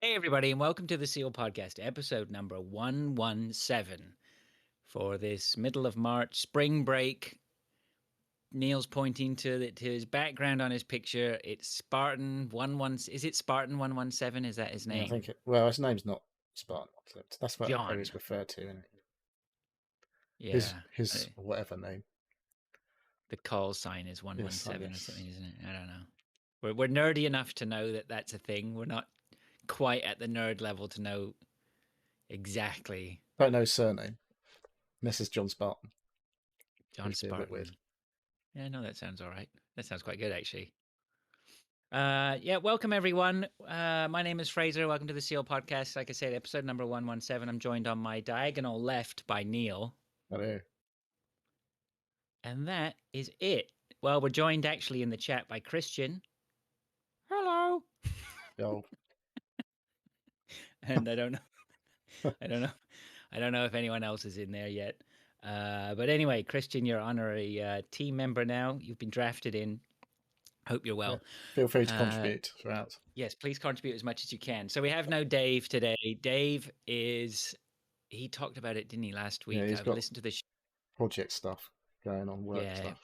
Hey, everybody, and welcome to the SEAL Podcast, episode number 117 for this middle of March spring break. Neil's pointing to his background on his picture. It's Spartan 11. Is it Spartan 117? Is that his Yeah, I name? think well, his name's not Spartan. That's what how John. he's referred to, isn't it? His Yeah. uh, his whatever name. The call sign is Yes, I 117 or guess. something, isn't it? I don't know. We're nerdy enough to know that that's a thing. We're not quite at the nerd level to know exactly. Don't know his surname. This is John Spartan, John which would be a bit weird. Spartan. Yeah, no, that sounds all right. That sounds quite good, actually. Yeah, welcome everyone. My name is Fraser. Welcome to the SEAL Podcast. Like I said, episode number 117. I'm joined on my diagonal left by Neil. I know. And that is it. Well, we're joined actually in the chat by Christian. Hello. Oh, And I don't know. I don't know. I don't know if anyone else is in there yet. But anyway, Christian, you're honorary team member now. You've been drafted in. Hope you're yeah. well. Feel free to Uh, contribute throughout. yes, please contribute as much as you can. So we have no Dave today. Dave is he talked about it, didn't he, last Yeah, week? he's I've got listened to the project stuff going on, work yeah, stuff.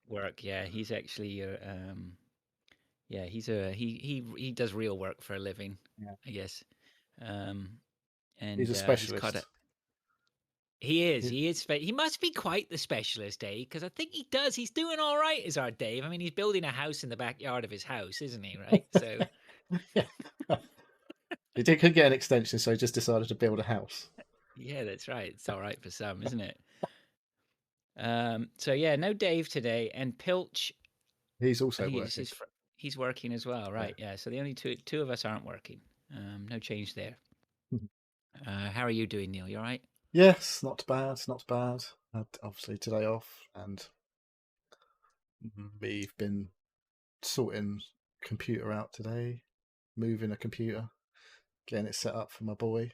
work. Yeah, he's actually yeah, he does real work for a living, Yeah, I guess. he's And a he's caught it. specialist. He is. He, He is. He must be quite the specialist, eh? Because I think he does. He's doing all right, is our Dave. I mean, he's building a house in the backyard of his house, isn't he? Right. So yeah. Couldn't get an extension, so he just decided to build a house. yeah, that's right. It's all right for some, isn't it? So yeah, no Dave today, and Pilch. He's I also think it's working. his. He's working as well, Yeah. right? Yeah. So the only two of us aren't working. No change there. How are you doing, Neil? You all right? Yes, not bad, not bad. Had obviously today off, and we've been sorting computer out today, moving a computer, getting it set up for my boy,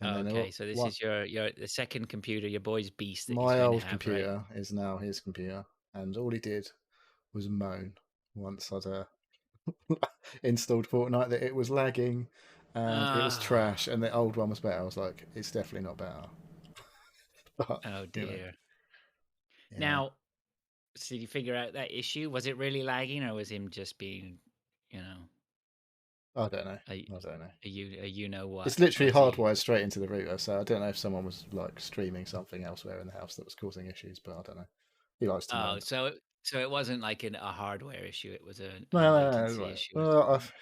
and then Okay, so this what? is your the second computer, your boy's beast that he's My going to old have, right? computer is now his computer, and all he did was moan once I'd installed Fortnite that it was lagging and it was Ah, trash, and the old one was better. I was like, it's definitely not better. But oh you know, dear. yeah, Now, so did you figure out that issue? Was it really lagging, or was him just being, you know, I don't know. a I don't know. you know what? It's literally Was he? hardwired straight into the router, so I don't know if someone was like streaming something elsewhere in the house that was causing issues, but I don't know. He likes to Oh, moan. so it wasn't like a hardware issue. It was No, a no, no, latency right. issue. Well, I've,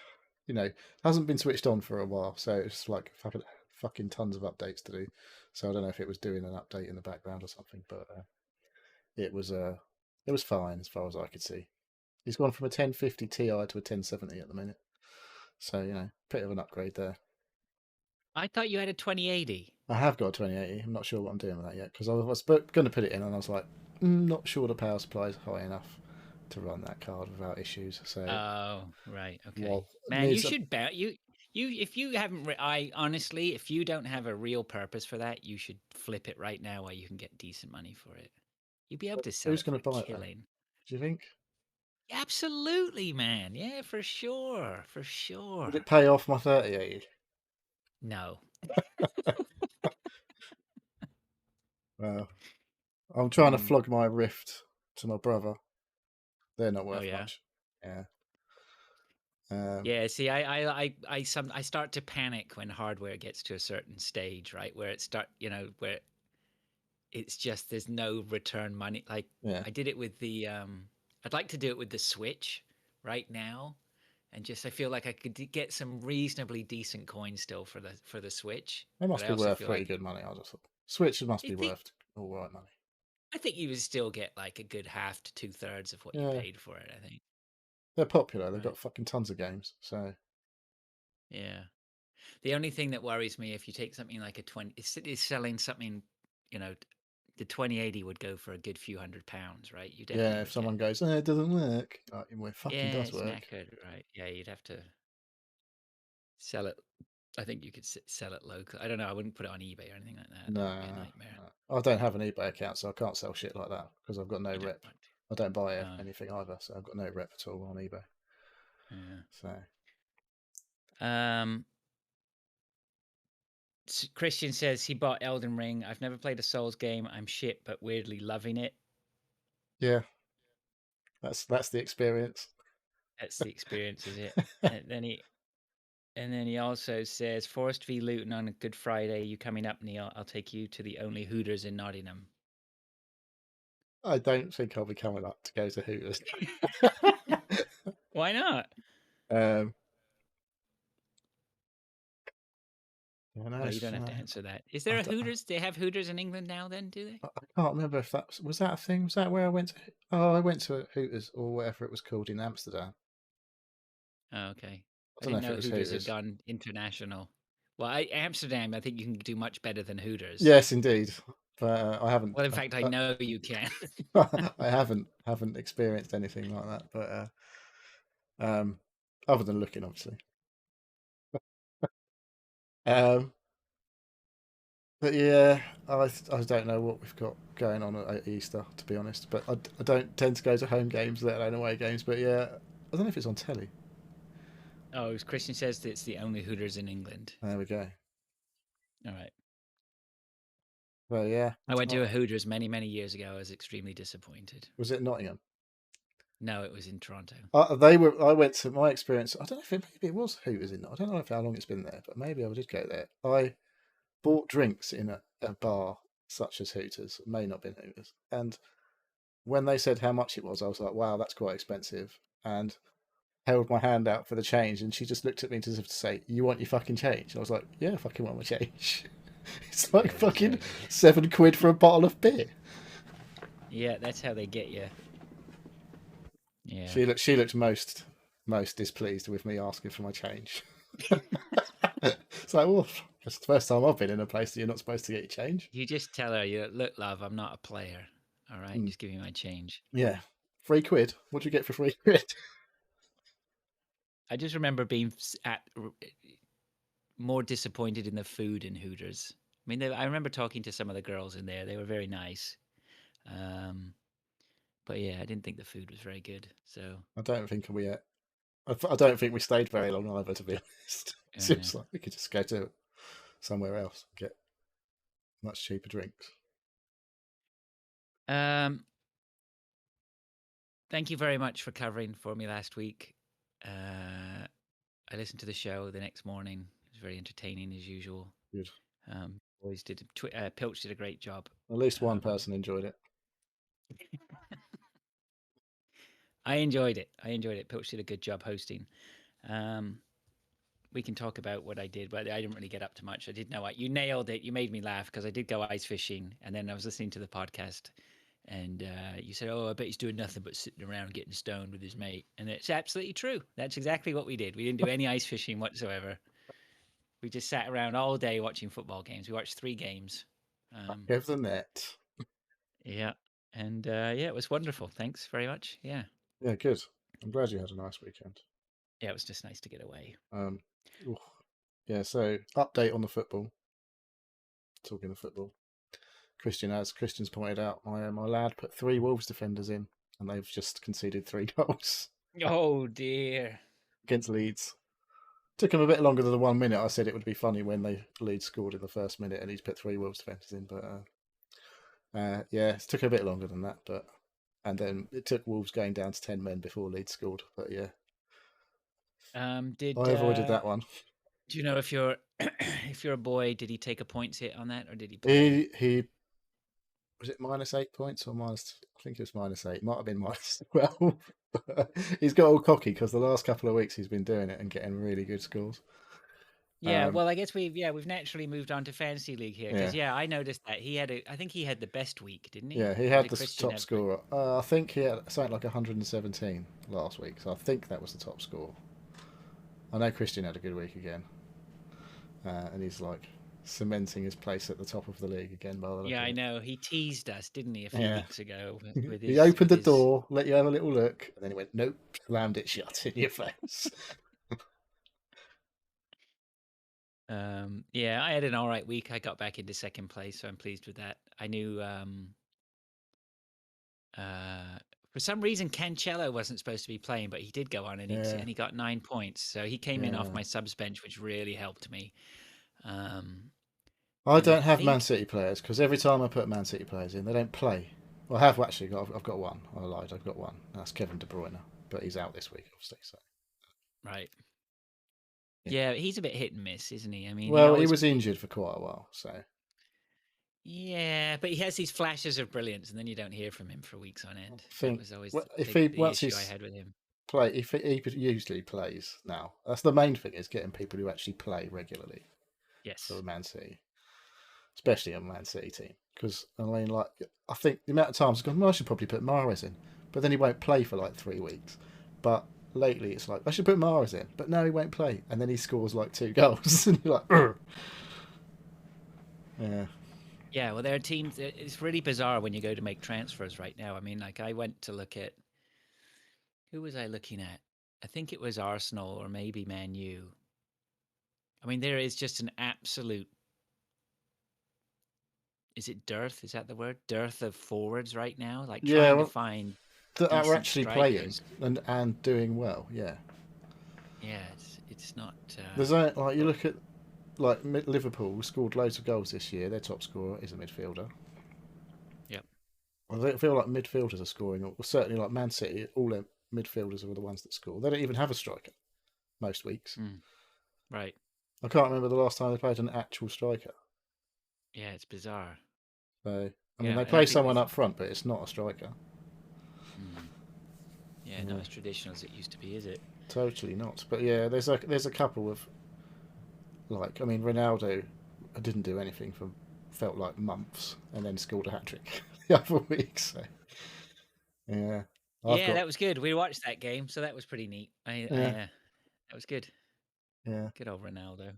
hasn't been switched on for a while, so it's like fucking tons of updates to do. So I don't know if it was doing an update in the background or something, but it was it was fine as far as I could see. He's gone from a 1050 Ti to a 1070 at the minute, so bit of an upgrade there. I thought you had a 2080. I have got a 2080. I'm not sure what I'm doing with that yet because I was going to put it in, and I was like, not sure the power supply is high enough to run that card without issues. So Oh, right. Okay. what Man, you needs a should bet you if you haven't I honestly, if you don't have a real purpose for that, you should flip it right now while you can get decent money for it. You'd be able to sell who's it for going a to buy it though? killing. Do you think? Absolutely, man. Yeah, for sure. For Would sure. it pay off my 3080? No. Well, I'm trying to Mm. flog my Rift to my brother. They're not Oh worth yeah. much. Yeah. Um, Yeah, see, I start to panic when hardware gets to a certain stage, right? Where it start, where it's just there's no return money. Like yeah. I did it with the I'd like to do it with the Switch right now, and just I feel like I could get some reasonably decent coins still for the Switch, They but must I be also worth feel pretty like good money. I just thought. Switch must I be think worth all right money. I think you would still get like a good half to two-thirds of what you Yeah. paid for it, I think. They're popular. They've Right. got fucking tons of games. So Yeah. The only thing that worries me if you take something like a 20 is selling something, you know, the 2080 would go for a good few £100, right? You definitely yeah, if would get. someone goes, it doesn't work, well, it fucking Yeah, does it's work. knackered, right? Yeah, you'd have to sell it. I think you could sell it local. I don't know. I wouldn't put it on eBay or anything like that. That would be a No, nightmare. no. I don't have an eBay account, so I can't sell shit like that because I've got no You don't rep. want I don't buy to. anything either, so I've got no rep at all on eBay. Yeah. So Um, Christian says he bought Elden Ring. I've never played a Souls game. I'm shit, but weirdly loving it. Yeah, that's the experience. That's the experience, is it? And then he also says Forest v Luton on a Good Friday. You coming up, Neil? I'll take you to the only Hooters in Nottingham. I don't think I'll be coming up to go to Hooters. Why not? um, yeah, no, Well, you don't have to answer that. Is I there a don't- Hooters? They have Hooters in England now, then, do they? I can't remember if that was that a thing. Was that where I went to? Oh, I went to Hooters or whatever it was called in Amsterdam. Oh, okay. I I don't know didn't if it know was Hooters had Hooters. gone international. Well, Amsterdam, I think you can do much better than Hooters. Yes, indeed. But I haven't. Well, in fact, I know you can. I haven't experienced anything like that. But other than looking, obviously. Um, but yeah, I don't know what we've got going on at Easter, to be honest. But I don't tend to go to home games, let alone away games. But yeah, I don't know if it's on telly. Oh, Christian says that it's the only Hooters in England. There we go. All right. Well, yeah. I went to a Hooters many, many years ago. I was extremely disappointed. Was it Nottingham? No, it was in Toronto. They were. I went to my experience. I don't know if maybe it was Hooters in. I don't know how long it's been there, but maybe I did go there. I bought drinks in a bar such as Hooters. It may not have been Hooters. And when they said how much it was, I was like, "Wow, that's quite expensive." And held my hand out for the change, and she just looked at me as if to say, "You want your fucking change?" And I was like, "Yeah, I fucking want my change." It's like fucking £7 for a bottle of beer. Yeah, that's how they get you. Yeah. She looked most displeased with me asking for my change. It's like, well, it's the first time I've been in a place that you're not supposed to get your change. You just tell her, look, love, I'm not a player. All right, just give me my change. Yeah, £3. What do you get for £3? I just remember being more disappointed in the food in Hooters. I mean, I remember talking to some of the girls in there. They were very nice. But yeah, I didn't think the food was very good. So I don't think I don't think we stayed very long either, to be honest. It seems like we could just go to somewhere else and get much cheaper drinks. Thank you very much for covering for me last week. I listened to the show the next morning. It was very entertaining as usual. Good. Boys did Pilch did a great job. At least one person enjoyed it. I enjoyed it. Pilch did a good job hosting. We can talk about what I did, but I didn't really get up to much. I did know what you nailed it. You made me laugh because I did go ice fishing, and then I was listening to the podcast, and you said, "Oh, I bet he's doing nothing but sitting around getting stoned with his mate," and it's absolutely true. That's exactly what we did. We didn't do any ice fishing whatsoever. We just sat around all day watching football games. We watched 3 games. Give the net. Yeah, and yeah, it was wonderful. Thanks very much. Yeah. Yeah, good. I'm glad you had a nice weekend. Yeah, it was just nice to get away. Yeah, so update on the football. Talking of football, as Christian's pointed out, my lad put 3 Wolves defenders in, and they've just conceded 3 goals. Oh dear. Against Leeds. Took him a bit longer than the 1 minute. I said it would be funny when Leeds scored in the first minute, and he's put 3 Wolves defenders in. But yeah, it took a bit longer than that. And then it took Wolves going down to 10 men before Leeds scored. But yeah, I avoided that one. Do you know if you're a boy, did he take a points hit on that, or did he? He was it -8 points or minus? I think it was -8. Might have been -12. He's got all cocky because the last couple of weeks he's been doing it and getting really good scores. Yeah, well, I guess we've naturally moved on to fantasy league here because I noticed that I think he had the best week, didn't he? Yeah, he had the top scorer. I think he had something like 117 last week, so I think that was the top score. I know Christian had a good week again, and he's like cementing his place at the top of the league again. Yeah, I know. He teased us, didn't he, a few weeks ago? He opened the door, let you have a little look, and then he went, "Nope," slammed it shut in your face. Yeah, I had an all right week. I got back into second place, so I'm pleased with that. I knew For some reason, Cancelo wasn't supposed to be playing, but he did go on, and Yeah, he got 9 points. So he came in off yeah. my subs bench, which really helped me. Um, I and don't I have Man think, City players because every time I put Man City players in, they don't play. Well, I have actually got. I've got one. I lied. I've got one. That's Kevin De Bruyne, but he's out this week, obviously. So right. yeah. Yeah, he's a bit hit and miss, isn't he? I mean, he Well, he always, was injured for quite a while, so yeah, but he has these flashes of brilliance, and then you don't hear from him for weeks on I end. That think was always well, if he the once issue I he's had with him. if he usually plays now. That's the main thing is getting people who actually play regularly for Yes. Man City, especially a Man City team. Because I mean, like I think the amount of times I've gone, well, I should probably put Mahrez in, but then he won't play for like 3 weeks. But lately, it's like I should put Mahrez in, but no, he won't play, and then he scores like 2 goals, and you're like, ugh. Yeah, Yeah, well, there are teams. It's really bizarre when you go to make transfers right now. I mean, like I went to look at who was I looking at? I think it was Arsenal or maybe Man U. I mean, there is just an absolute. Is it dearth? Is that the word? Dearth of forwards right now. Like yeah. trying to Well, find that are decent actually playing strikers. and doing well. Yeah, Yeah, it's not. there's like you look at like Liverpool scored loads of goals this year. Their top scorer is a midfielder. Yep. I don't feel like midfielders are scoring. Well, certainly like Man City, all their midfielders are the ones that score. They don't even have a striker most weeks. Mm, right. I can't remember the last time they played an actual striker. Yeah, it's bizarre. So I mean, Yeah, they and I play think someone with. up front, but it's not a striker. Mm, yeah, not Yeah, as traditional as it used to be, is it? totally not. But yeah, there's a couple of like I mean, Ronaldo didn't do anything for felt like months, and then scored a hat trick the other week. So yeah, I've Yeah, got that was good. We watched that game, so that was pretty neat. yeah That was good. yeah Good old Ronaldo.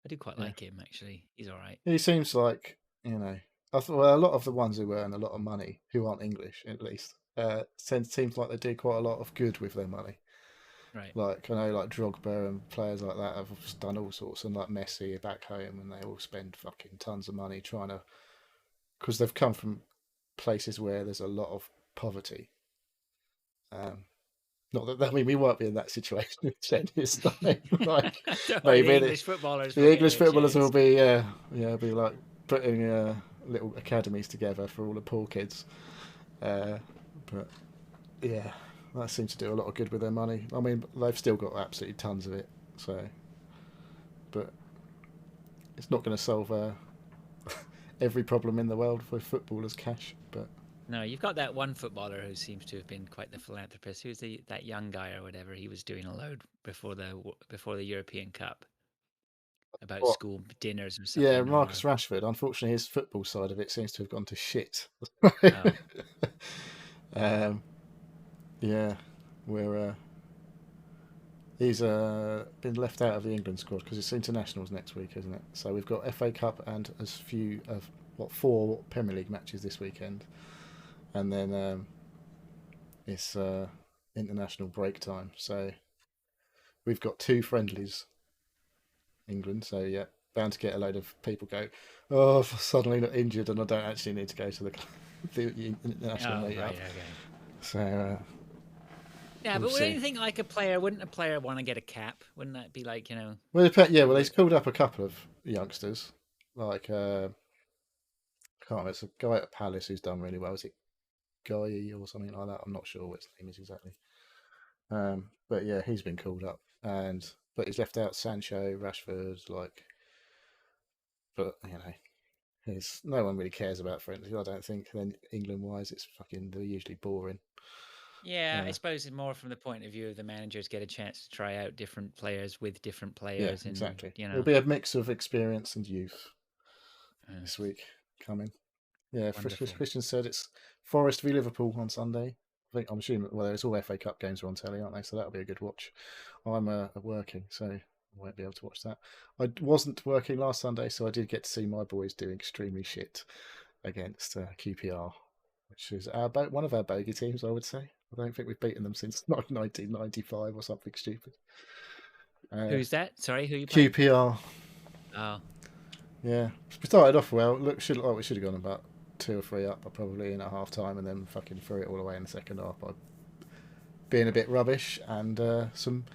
I do quite yeah. like him actually. He's all right. He seems like I thought well, a lot of the ones who earn a lot of money who aren't English at least seems like they do quite a lot of good with their money. Right. Like I know, like Drogba and players like that have just done all sorts, and like Messi are back home, and they all spend fucking tons of money trying to because they've come from places where there's a lot of poverty. Um, Not that I mean we won't be in that situation in 10 years' time. Like Don't worry, the maybe English footballers will the get English their footballers will chance. be be like putting little academies together for all the poor kids. But yeah, that seems to do a lot of good with their money. I mean, they've still got absolutely tons of it. So, but it's not going to solve every problem in the world for footballers' cash. But No, you've got that one footballer who seems to have been quite the philanthropist. Who's that young guy or whatever? He was doing a load before the European Cup about what? school dinners or Yeah, something. Marcus Or Rashford. Unfortunately, his football side of it seems to have gone to shit. oh, um, yeah, we're he's been left out of the England squad because it's internationals next week, isn't it? So we've got FA Cup and as few of four Premier League matches this weekend, and then it's international break time. So we've got two friendlies, England. So yeah, bound to get a load of people go. Oh, suddenly not injured, and I don't actually need to go to the international oh, meet right, up. okay. So Yeah, we'll but see. wouldn't a player want to get a cap? Wouldn't that be like, Well, yeah, well, would, he's called up a couple of youngsters, like I can't remember. It's a guy at Palace who's done really well. Is it Guy or something like that? I'm not sure what his name is exactly. But yeah, he's been called up, but he's left out Sancho, Rashford, like. But it's no one really cares about friendlies. I don't think. Then England wise, it's fucking they're usually boring. yeah, I Uh, suppose it's more from the point of view of the managers get a chance to try out different players with different yeah, players, and exactly. It'll be a mix of experience and youth uh, this week coming. Yeah, wonderful. Christian said it's Forest v Liverpool on Sunday. I'm assuming. Well, it's all FA Cup games are on telly, aren't they? So that'll be a good watch. I'm working, so I won't be able to watch that. I wasn't working last Sunday, so I did get to see my boys do extremely shit against QPR, which is one of our bogey teams, I would say. I don't think we've beaten them since 1995 or something stupid. Who's that? Sorry, who you playing? QPR, Oh, yeah, we started off well. We should have gone about. 2 or 3 up probably in at half time, and then fucking threw it all away in the second half by being a bit rubbish and some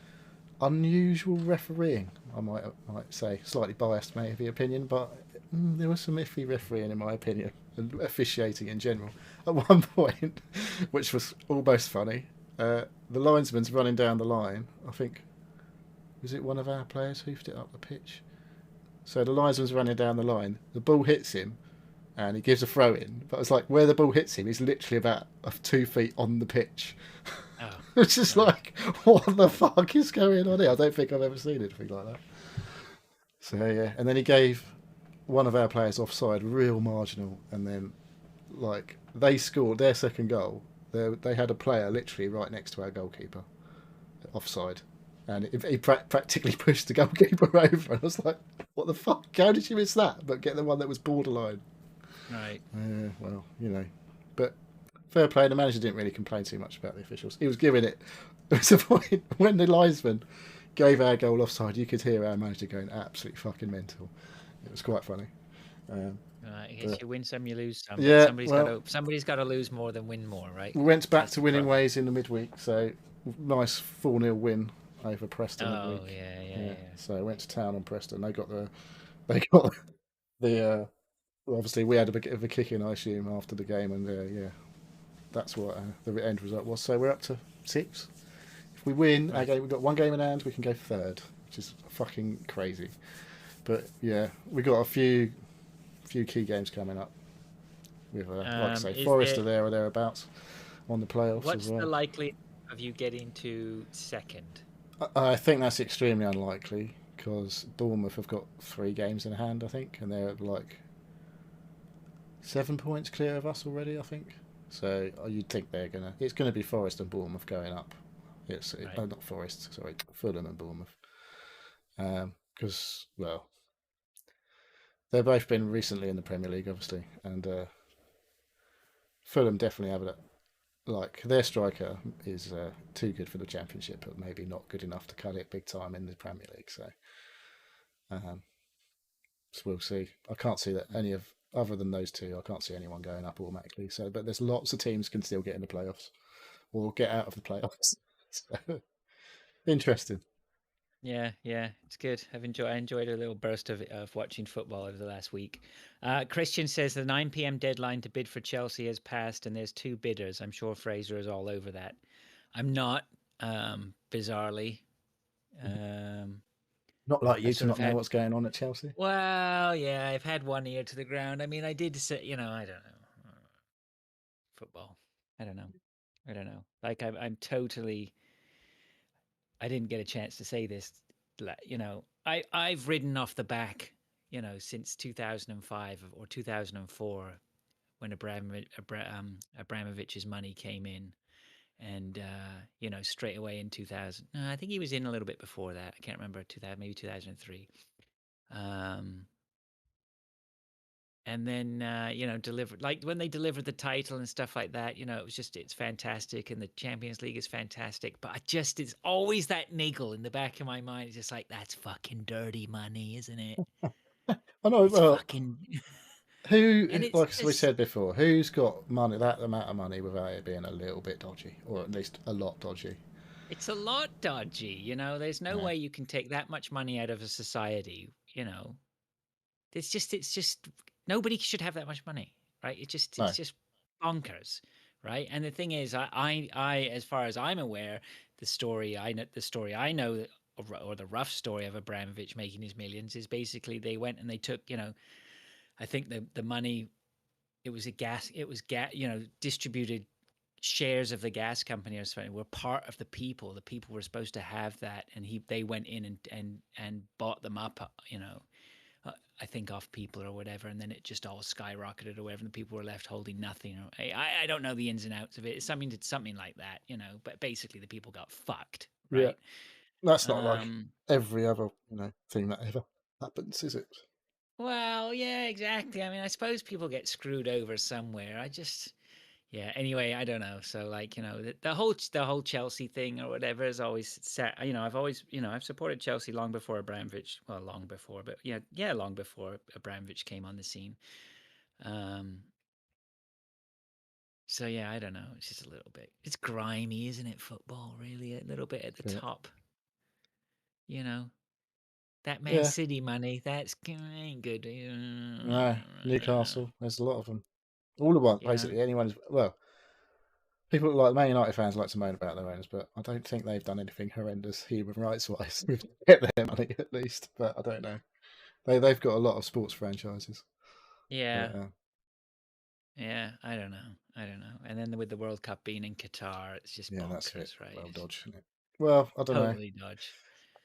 unusual refereeing. I might say slightly biased, maybe opinion, but there was some iffy refereeing in my opinion, and officiating in general. At one point, which was almost funny, the linesman's running down the line. I think was it one of our players hoofed it up the pitch. So the linesman's running down the line. The ball hits him, and he gives a throw in. But it's like where the ball hits him, he's literally about 2 feet on the pitch. Oh, It's just right. like, what the fuck is going on here? I don't think I've ever seen anything like that. So yeah, and then he gave one of our players offside, real marginal, and then like they scored their second goal. They had a player literally right next to our goalkeeper, offside, and he practically pushed the goalkeeper over. And I was like, what the fuck? How did you miss that? But get the one that was borderline. Right. Well, but fair play. The manager didn't really complain too much about the officials. He was giving it. There was a point when the linesman gave our goal offside. You could hear our manager going absolutely fucking mental. It was quite funny. I guess you win some, you lose some, but Yeah, well, somebody's got to lose more than win more, right? we went back That's to the winning problem. ways in the midweek. So nice 4-0 win over Preston Oh midweek. yeah, yeah, Yeah, yeah. so I went to town on Preston. They got the obviously we had a bit of a kick in, I assume, after the game, and yeah, that's what the end result was. So we're up to 6. If we win our Right. game, we've got 1 game in hand. We can go third, which is fucking crazy. But yeah, we got a few key games coming up. With like I say, Is Forest there are there or thereabouts on the playoffs as what's the well. likelihood of you getting to second? I think that's extremely unlikely because Bournemouth have got 3 games in hand, I think, and they're like 7 points clear of us already, I think. So you'd think it's gonna be Forest and Bournemouth going up. Right. Not Forest, sorry, Fulham and Bournemouth. Because well, they've both been recently in the Premier League, obviously, and Fulham definitely have it. Like their striker is too good for the Championship, but maybe not good enough to cut it big time in the Premier League. Um, so we'll see. I can't see that any of other than those two. I can't see anyone going up automatically. So, but there's lots of teams can still get in the playoffs or get out of the playoffs. So, interesting. Yeah, yeah, it's good. I enjoyed a little burst of watching football over the last week. Christian says the 9 p.m. deadline to bid for Chelsea has passed, and there's 2 bidders. I'm sure Fraser is all over that. I'm not, bizarrely. Um, Not like I've you to sort of not know had, what's going on at Chelsea. well, yeah, I've had one ear to the ground. I mean, I did say, I don't know, football. I don't know. I don't know. Like I'm totally. I didn't get a chance to say this. I've ridden off the back, since 2005 or 2004 when Abramovich's money came in, and straight away in 2000. No, I think he was in a little bit before that. I can't remember 2000, maybe 2003. Um, and then delivered like when they delivered the title and stuff like that. It's fantastic, and the Champions League is fantastic. But it's always that niggle in the back of my mind. It's just like that's fucking dirty money, isn't it? I know. It's Well, fucking, and it's like we just said before, who's got money that amount of money without it being a little bit dodgy, or at least a lot dodgy? it's a lot dodgy. There's no Yeah. way you can take that much money out of a society. It's just nobody should have that much money, right? It's No. just bonkers, right? And the thing is, I as far as I'm aware, the story I know, or the rough story of Abramovich making his millions is basically they went and they took, I think the money, it was distributed shares of the gas company or something were part of the people. The people were supposed to have that, and they went in and bought them up, uh, I think off people or whatever, and then it just all skyrocketed or whatever, and the people were left holding nothing. I don't know the ins and outs of it. It's something like that, But basically, the people got fucked, Yeah. right? That's not like Um, every other thing that ever happens, is it? well, yeah, exactly. I mean, I suppose people get screwed over somewhere. Yeah. Anyway, I don't know. So, like, the whole Chelsea thing or whatever is always set. I've supported Chelsea long before Abramovich. Well, long before, but yeah, long before Abramovich came on the scene. Um, So yeah, I don't know. It's just a little bit. It's grimy, isn't it? Football, really, a little bit at the Yeah, top. You know, that Man yeah. City money. That's ain't good. No, Newcastle. There's a lot of them. All the ones, You know. basically. Anyone. Well, people like Man United fans like to moan about their owners, but I don't think they've done anything horrendous human rights wise to get their money at least. But I don't know. They've got a lot of sports franchises. Yeah. But Yeah. I don't know. I don't know. And then with the World Cup being in Qatar, it's just yeah, that's a bit bonkers, right? well It's dodged, isn't it? Well, I don't know. totally dodge.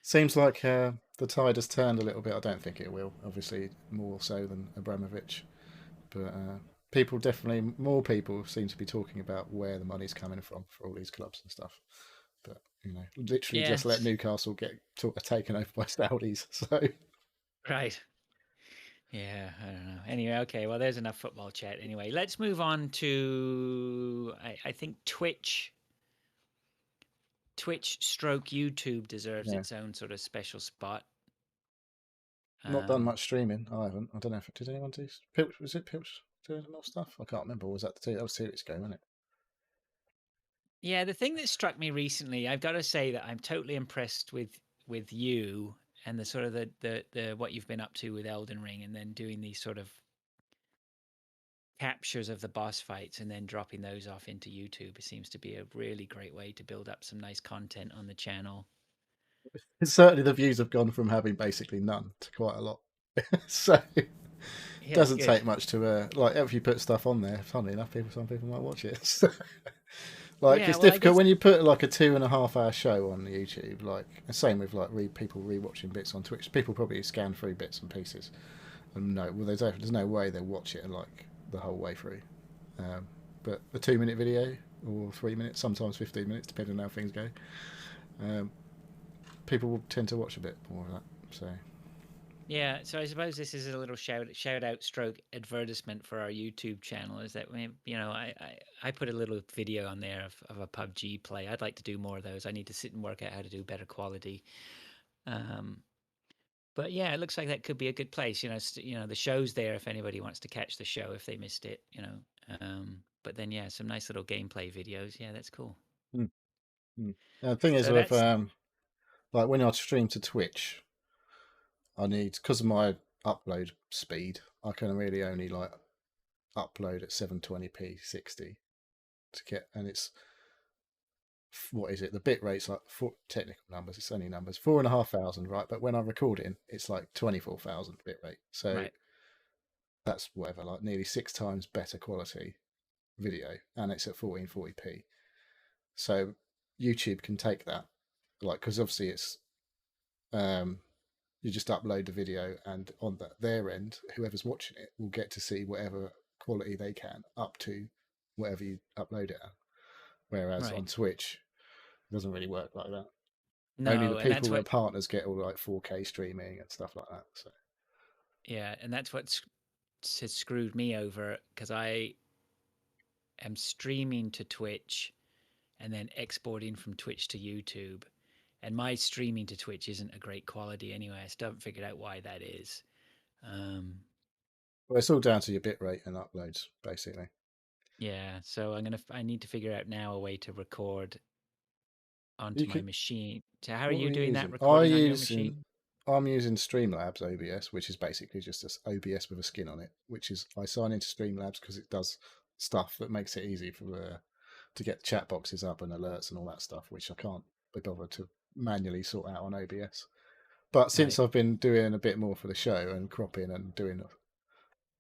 Seems like the tide has turned a little bit. I don't think it will. Obviously, more so than Abramovich, but people definitely more people seem to be talking about where the money's coming from for all these clubs and stuff. But literally Yeah. just let Newcastle get taken over by Saudis. So Right. Yeah, I don't know. Anyway, okay. Well, there's enough football chat. Anyway, let's move on to I think Twitch stroke YouTube deserves yeah, its own sort of special spot. not done Um, much streaming. I haven't. I don't know if did anyone do. Was it Pilch doing more stuff? I can't remember. Was that that was 2 weeks ago, wasn't it? yeah, the thing that struck me recently, I've got to say that I'm totally impressed with you and the sort of the what you've been up to with Elden Ring, and then doing these sort of captures of the boss fights and then dropping those off into YouTube. It seems to be a really great way to build up some nice content on the channel. Certainly, the views have gone from having basically none to quite a lot. So it Yeah, doesn't good. take much to like if you put stuff on there. Funnily enough, some people might watch it. Like Yeah, it's well, I difficult guess when you put like a 2.5 hour show on YouTube. Like same with like people rewatching bits on Twitch. People probably scan through bits and pieces, and no, well, there's no way they'll watch it like the whole way through. Um, but a 2 minute video or 3 minutes, sometimes 15 minutes, depending on how things go, um, people will tend to watch a bit more of that. So yeah. So I suppose this is a little shout out stroke advertisement for our YouTube channel. Is that I put a little video on there of a PUBG play. I'd like to do more of those. I need to sit and work out how to do better quality. Um, but yeah, it looks like that could be a good place. The show's there if anybody wants to catch the show if they missed it. But then yeah, some nice little gameplay videos. Yeah, that's cool. mm, the thing is So with that's like when I stream to Twitch, I need because of my upload speed, I can really only like upload at 720p 60 to get, and it's what is it? The bit rate's like technical numbers. It's only numbers 4,500, right? But when I'm recording, it's like 24,000 bit rate. So right. that's whatever, like nearly 6 times better quality video, and it's at 1440p. So YouTube can take that, like because obviously it's you just upload the video, and on their end, whoever's watching it will get to see whatever quality they can up to whatever you upload it at. Whereas on Right. Twitch, it doesn't really work like that. Only the No, and people that's that are what partners get all like 4K streaming and stuff like that. So yeah, and that's what has screwed me over because I am streaming to Twitch and then exporting from Twitch to YouTube. And my streaming to Twitch isn't a great quality anyway. I still haven't figured out why that is. Um, well, it's all down to your bit rate and uploads, basically. yeah, so I need to figure out now a way to record You onto my could. machine. So how are What are you you doing that using? recording on your machine? I'm using Streamlabs OBS, which is basically just this OBS with a skin on it. Which is I sign into Streamlabs because it does stuff that makes it easy for to get chat boxes up and alerts and all that stuff, which I can't be bothered to manually sort out on OBS. But since Right. I've been doing a bit more for the show and cropping and doing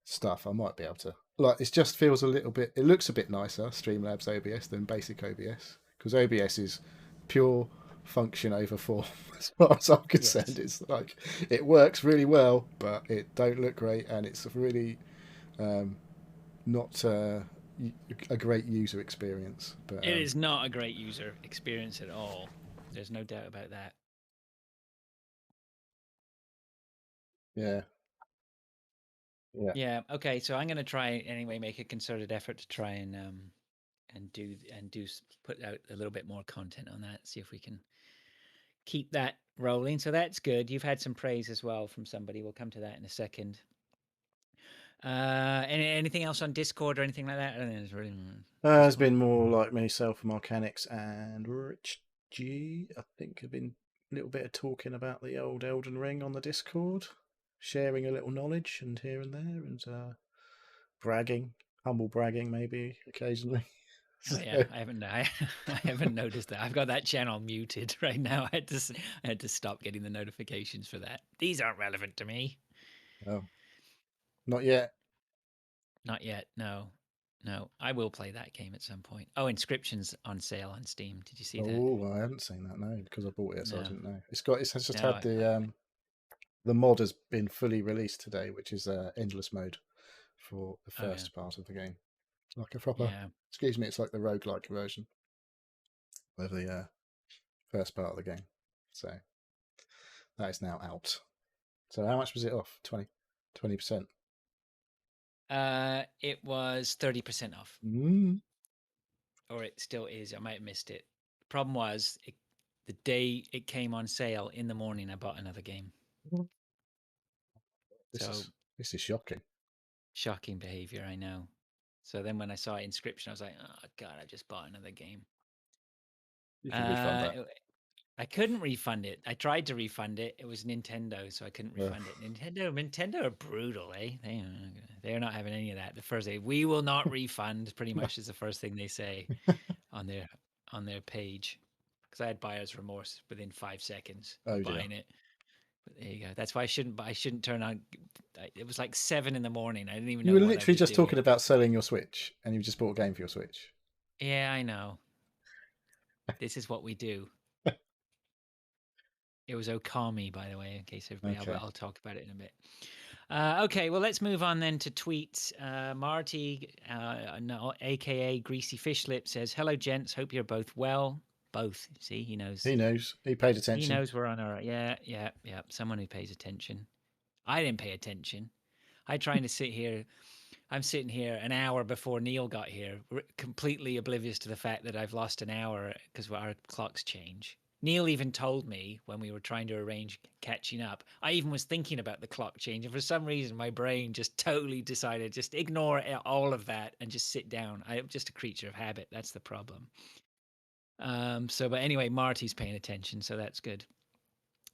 stuff, I might be able to. Like, it just feels a little bit. It looks a bit nicer, Streamlabs OBS, than basic OBS, because OBS is pure function over form. As far as I'm Yes. concerned, it's like it works really well, but it don't look great, and it's really um, not a great user experience. But It is not a great user experience at all. There's no doubt about that. yeah, yeah. Yeah. Okay. So I'm going to try anyway, make a concerted effort to try and put out a little bit more content on that. See if we can keep that rolling. So that's good. You've had some praise as well from somebody. We'll come to that in a second. Anything else on Discord or anything like that? I don't think there's really. There's been more like myself, Marcanix, and Rich G. I think have been a little bit of talking about the old Elden Ring on the Discord, sharing a little knowledge and here and there, and bragging, humble bragging maybe occasionally. Oh yeah, I haven't noticed that. I've got that channel muted right now. I had to stop getting the notifications for that. These aren't relevant to me. Oh, not yet. Not yet. No. No. I will play that game at some point. Oh, Inscription's on sale on Steam. Did you see that? Oh, I haven't seen that. No, because I bought it, so I No. didn't know. It's just No. had the mod has been fully released today, which is endless mode for the Oh yeah. first part of the game. Like a proper, Yeah. excuse me, it's like the roguelike version of the first part of the game. So that is now out. So how much was it off? 20%. It was 30% off. Mm. Or it still is. I might have missed it. Problem was the day it came on sale in the morning I bought another game. So This is shocking. shocking behavior, I know. So then when I saw Inscription, I was like, oh god, I just bought another game. You can refund that. I couldn't refund it. I tried to refund it. It was Nintendo, so I couldn't refund it. Nintendo are brutal, eh? They're not having any of that. The first day, we will not refund. Pretty much is the first thing they say on their page. Because I had buyer's remorse within 5 seconds of buying it. But there you go. That's why I shouldn't turn on. It was like 7 in the morning. I didn't even know You were what I literally was just doing. talking about selling your Switch, and you just bought a game for your Switch. Yeah, I know. This is what we do. It was Okami, by the way, in case everybody. Okay. I'll talk about it in a bit. Okay, well, let's move on then to tweets. Marty, no, aka Greasy Fish Lip, says, "Hello, gents. Hope you're both well." Both. See, he knows. He knows. He paid attention. He knows we're on our. Yeah. Someone who pays attention. I didn't pay attention. I trying to sit here. I'm sitting here an hour before Neil got here, completely oblivious to the fact that I've lost an hour because our clocks change. Neil even told me when we were trying to arrange catching up. I even was thinking about the clock change, and for some reason, my brain just totally decided just ignore all of that and just sit down. I'm just a creature of habit. That's the problem. But anyway, Marty's paying attention, so that's good.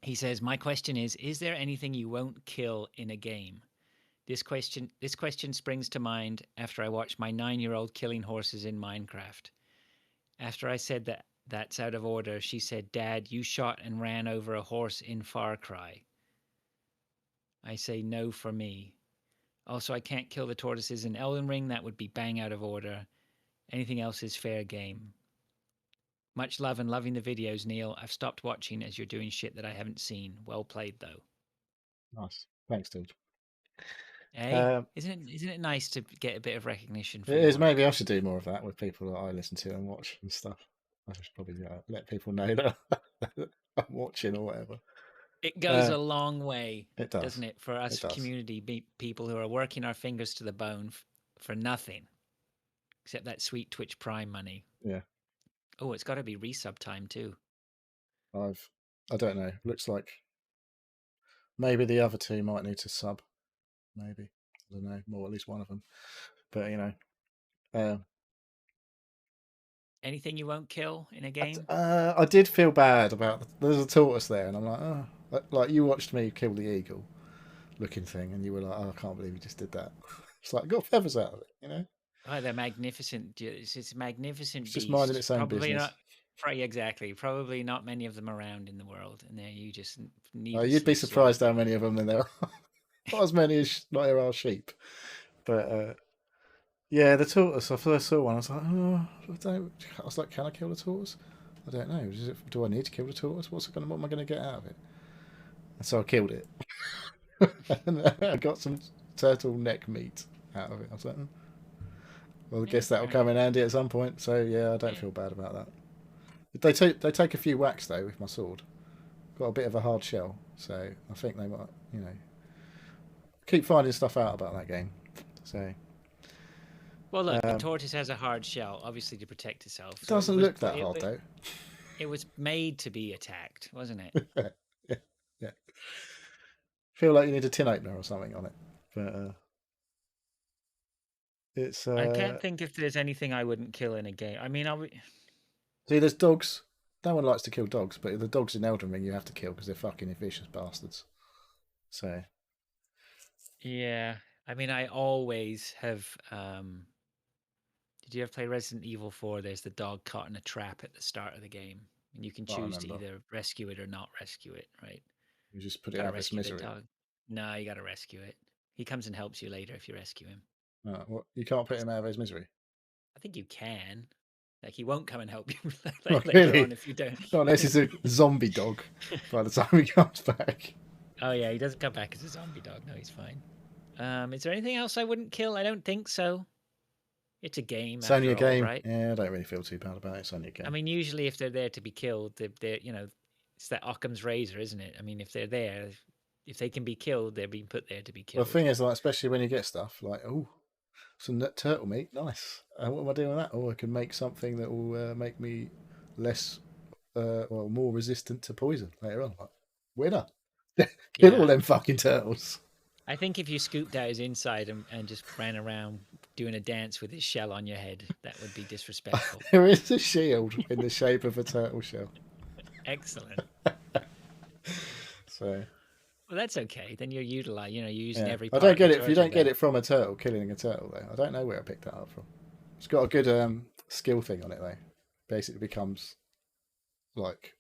He says, "My question is there anything you won't kill in a game?" This question springs to mind after I watched my 9-year-old killing horses in Minecraft. After I said that's out of order, she said, "Dad, you shot and ran over a horse in Far Cry." I say no for me. Also, I can't kill the tortoises in Elden Ring. That would be bang out of order. Anything else is fair game. Much love and loving the videos, Neil. I've stopped watching as you're doing shit that I haven't seen. Well played, though. Nice. Thanks, dude. Hey, isn't it nice to get a bit of recognition for It your is. work? Maybe I should do more of that with people that I listen to and watch and stuff. I should probably let people know that I'm watching or whatever. It goes a long way, It does. doesn't it, for us community people who are working our fingers to the bone for nothing, except that sweet Twitch Prime money. Yeah. Oh, it's got to be resub time too. I don't know. Looks like maybe the other two might need to sub. Maybe, I don't know. Or at least one of them. But you know, anything you won't kill in a game? I did feel bad about. There's a tortoise there, and I'm like, oh, like you watched me kill the eagle looking thing, and you were like, oh, I can't believe you just did that. It's like, I got feathers out of it, you know. Oh, they're magnificent. It's a magnificent It's beast. just minding its own Probably business. not. Exactly. Probably not many of them around in the world, and there you just need. You'd be surprised how many of them there are. Not as many as there are sheep, but yeah, the tortoise. I first saw one. I was like, oh, I was like, can I kill the tortoise? I don't know. Do I need to kill the tortoise? What am I going to get out of it? And so I killed it. And I got some turtleneck meat out of it. I was like, well, I guess that'll come in handy at some point. So yeah, I don't feel bad about that. They take a few whacks though with my sword. Got a bit of a hard shell, so I think they might, keep finding stuff out about that game. So. Well, look, the tortoise has a hard shell, obviously to protect itself. It doesn't look that hard though. It was made to be attacked, wasn't it? Yeah. Feel like you need a tin opener or something on it, but It's I can't think if there's anything I wouldn't kill in a game. I mean, see, there's dogs. No one likes to kill dogs, but the dogs in Elden Ring you have to kill because they're fucking vicious bastards. So yeah. I mean, I always have. Did you ever play Resident Evil 4? There's the dog caught in a trap at the start of the game, and you can I choose to remember. either rescue it or not rescue it. Right? You just put it Got to out of its rescue the misery. dog. No, you got to rescue it. He comes and helps you later if you rescue him. Well, you can't put him out of his misery. I think you can. Like he won't come and help you Not later really. on if you don't. Not unless he's a zombie dog by the time he comes back. Oh yeah, he doesn't come back as a zombie dog. No, he's fine. Is there anything else I wouldn't kill? I don't think so. It's a game. It's only a After all, game. right? Yeah, I don't really feel too bad about it. It's only a game. I mean, usually if they're there to be killed, they're it's that Occam's razor, isn't it? I mean, if they're there, if they can be killed, they're being put there to be Well, killed. the thing is, like, especially when you get stuff like, oh, some turtle meat, nice. What am I doing with that? Oh, I can make something that will make me less, well, more resistant to poison later on. Like, winner. Kill all them fucking turtles. I think if you scooped out his inside and just ran around doing a dance with his shell on your head, that would be disrespectful. There is a shield in the shape of a turtle shell. Excellent. So, well, that's okay. Then you're using every. I don't get it if you don't get it from a turtle killing a turtle though. I don't know where I picked that up from. It's got a good skill thing on it though. Basically becomes like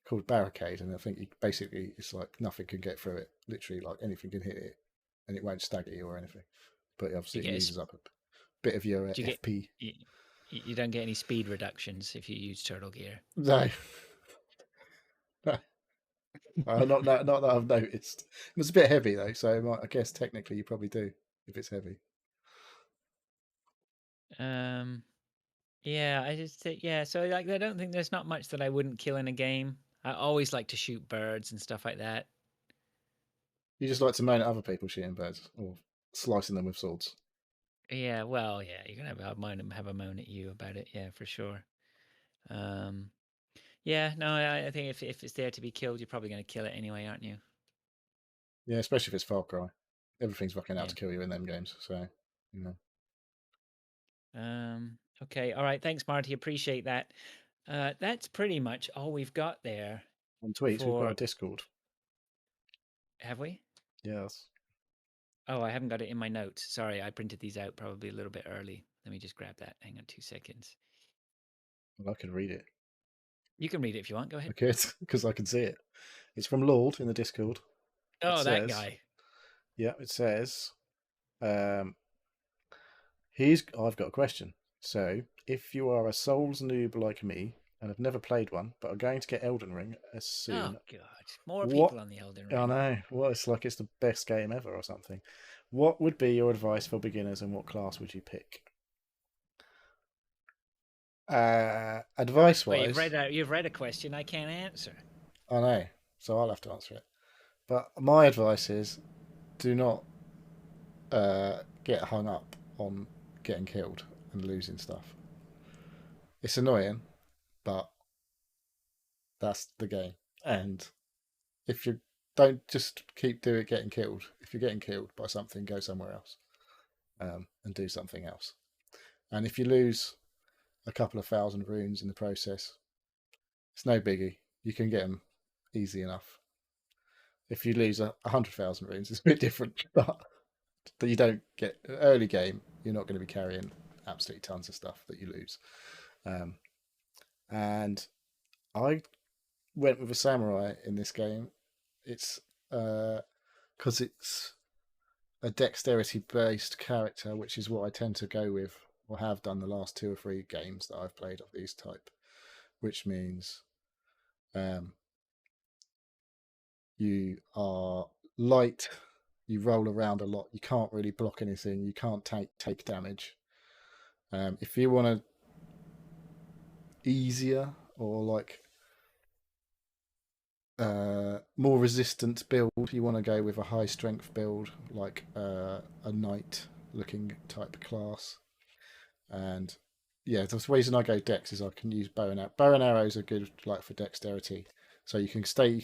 called barricade, and I think basically it's like nothing can get through it. Literally, like anything can hit it, and it won't stagger you or anything. But obviously, it uses up a bit of your FP. You don't get any speed reductions if you use turtle gear. No. Not that I've noticed. It was a bit heavy though, so I guess technically you probably do if it's heavy. Yeah, So like, I don't think there's not much that I wouldn't kill in a game. I always like to shoot birds and stuff like that. You just like to moan at other people shooting birds or slicing them with swords. Yeah, well, yeah, you're gonna have a moan at you about it. Yeah, for sure. Yeah, no, I think if it's there to be killed, you're probably gonna kill it anyway, aren't you? Yeah, especially if it's Far Cry. Everything's fucking out to kill you in them games, so you know. Okay, all right. Thanks, Marty. Appreciate that. That's pretty much all we've got there. On tweets, we've got a Discord. Have we? Yes. Oh, I haven't got it in my notes. Sorry, I printed these out probably a little bit early. Let me just grab that. Hang on 2 seconds. Well, I can read it. You can read it if you want. Go ahead. Okay, because I can see it. It's from Lord in the Discord. Oh, that guy. Yeah, it says, I've got a question. So, if you are a Souls noob like me and have never played one, but are going to get Elden Ring as soon. Oh God, more people on the Elden Ring. I know. Well, it's like it's the best game ever or something. What would be your advice for beginners, and what class would you pick? Advice-wise, well, you've read a question I can't answer. I know, so I'll have to answer it. But my advice is, do not get hung up on getting killed and losing stuff. It's annoying, but that's the game. And if you don't just keep getting killed, if you're getting killed by something, go somewhere else and do something else. And if you lose a couple of thousand runes in the process, it's no biggie. You can get them easy enough. If you lose 100,000 runes, it's a bit different, but you don't get early game. You're not going to be carrying absolutely tons of stuff that you lose. And I went with a samurai in this game. It's because it's a dexterity-based character, which is what I tend to go with, or have done the last 2 or 3 games that I've played of these type, which means you are light, you roll around a lot, you can't really block anything, you can't take damage. If you want to easier or like more resistant build, you want to go with a high strength build, like a knight looking type class. And yeah, the reason I go dex is I can use bow and arrow. Bow and arrows are good like for dexterity, so you can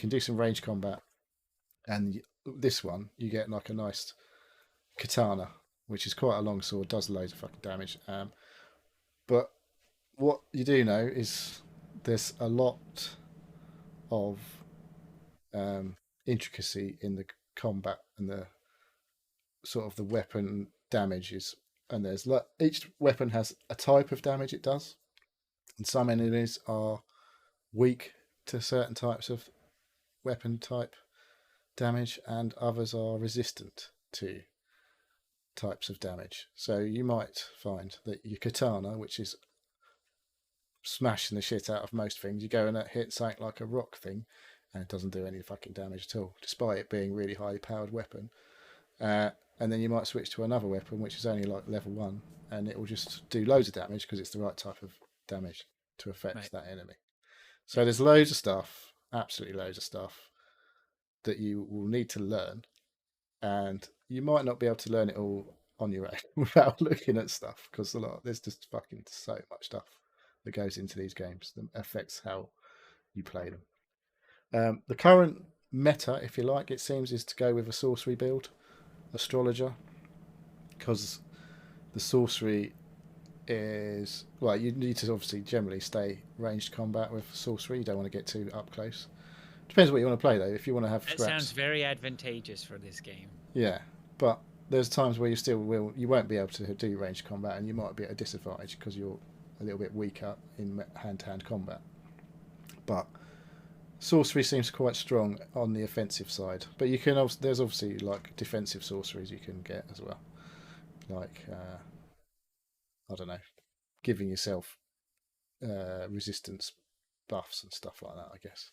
do some range combat. And this one, you get like a nice katana, which is quite a long sword, does loads of fucking damage. But what you do know is there's a lot of intricacy in the combat and the sort of the weapon damages. And there's each weapon has a type of damage it does, and some enemies are weak to certain types of weapon type damage, and others are resistant to types of damage. So you might find that your katana, which is smashing the shit out of most things, you go and hit something like a rock thing, and it doesn't do any fucking damage at all, despite it being a really highly powered weapon. And then you might switch to another weapon, which is only like level 1, and it will just do loads of damage because it's the right type of damage to affect that enemy. So there's loads of stuff, absolutely loads of stuff, that you will need to learn, and you might not be able to learn it all on your own without looking at stuff, because there's just fucking so much stuff that goes into these games that affects how you play them. The current meta, if you like, it seems, is to go with a sorcery build, astrologer, because the sorcery is, well, you need to obviously generally stay ranged combat with sorcery. You don't want to get too up close. Depends what you want to play though. If you want to have scraps, sounds very advantageous for this game. Yeah, but there's times where you won't be able to do ranged combat, and you might be at a disadvantage because you're a little bit weaker in hand-to-hand combat. But sorcery seems quite strong on the offensive side, but you can also, there's obviously like defensive sorceries you can get as well, like I don't know, giving yourself resistance buffs and stuff like that, I guess.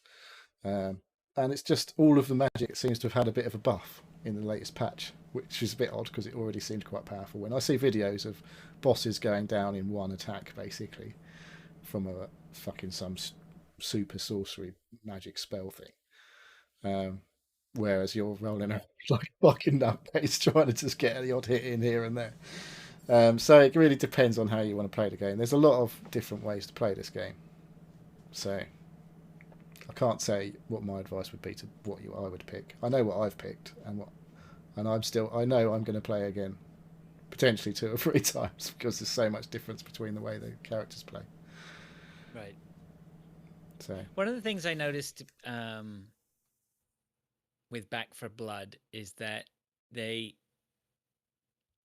And it's just all of the magic seems to have had a bit of a buff in the latest patch, which is a bit odd because it already seemed quite powerful. When I see videos of bosses going down in one attack, basically, from a fucking some super sorcery magic spell thing, whereas you're rolling around like fucking nutcase trying to just get the odd hit in here and there. So it really depends on how you want to play the game. There's a lot of different ways to play this game, so I can't say what my advice would be to what I would pick. I know what I've picked, and I know I'm going to play again, potentially 2 or 3 times, because there's so much difference between the way the characters play. Right. So one of the things I noticed with Back 4 Blood is that they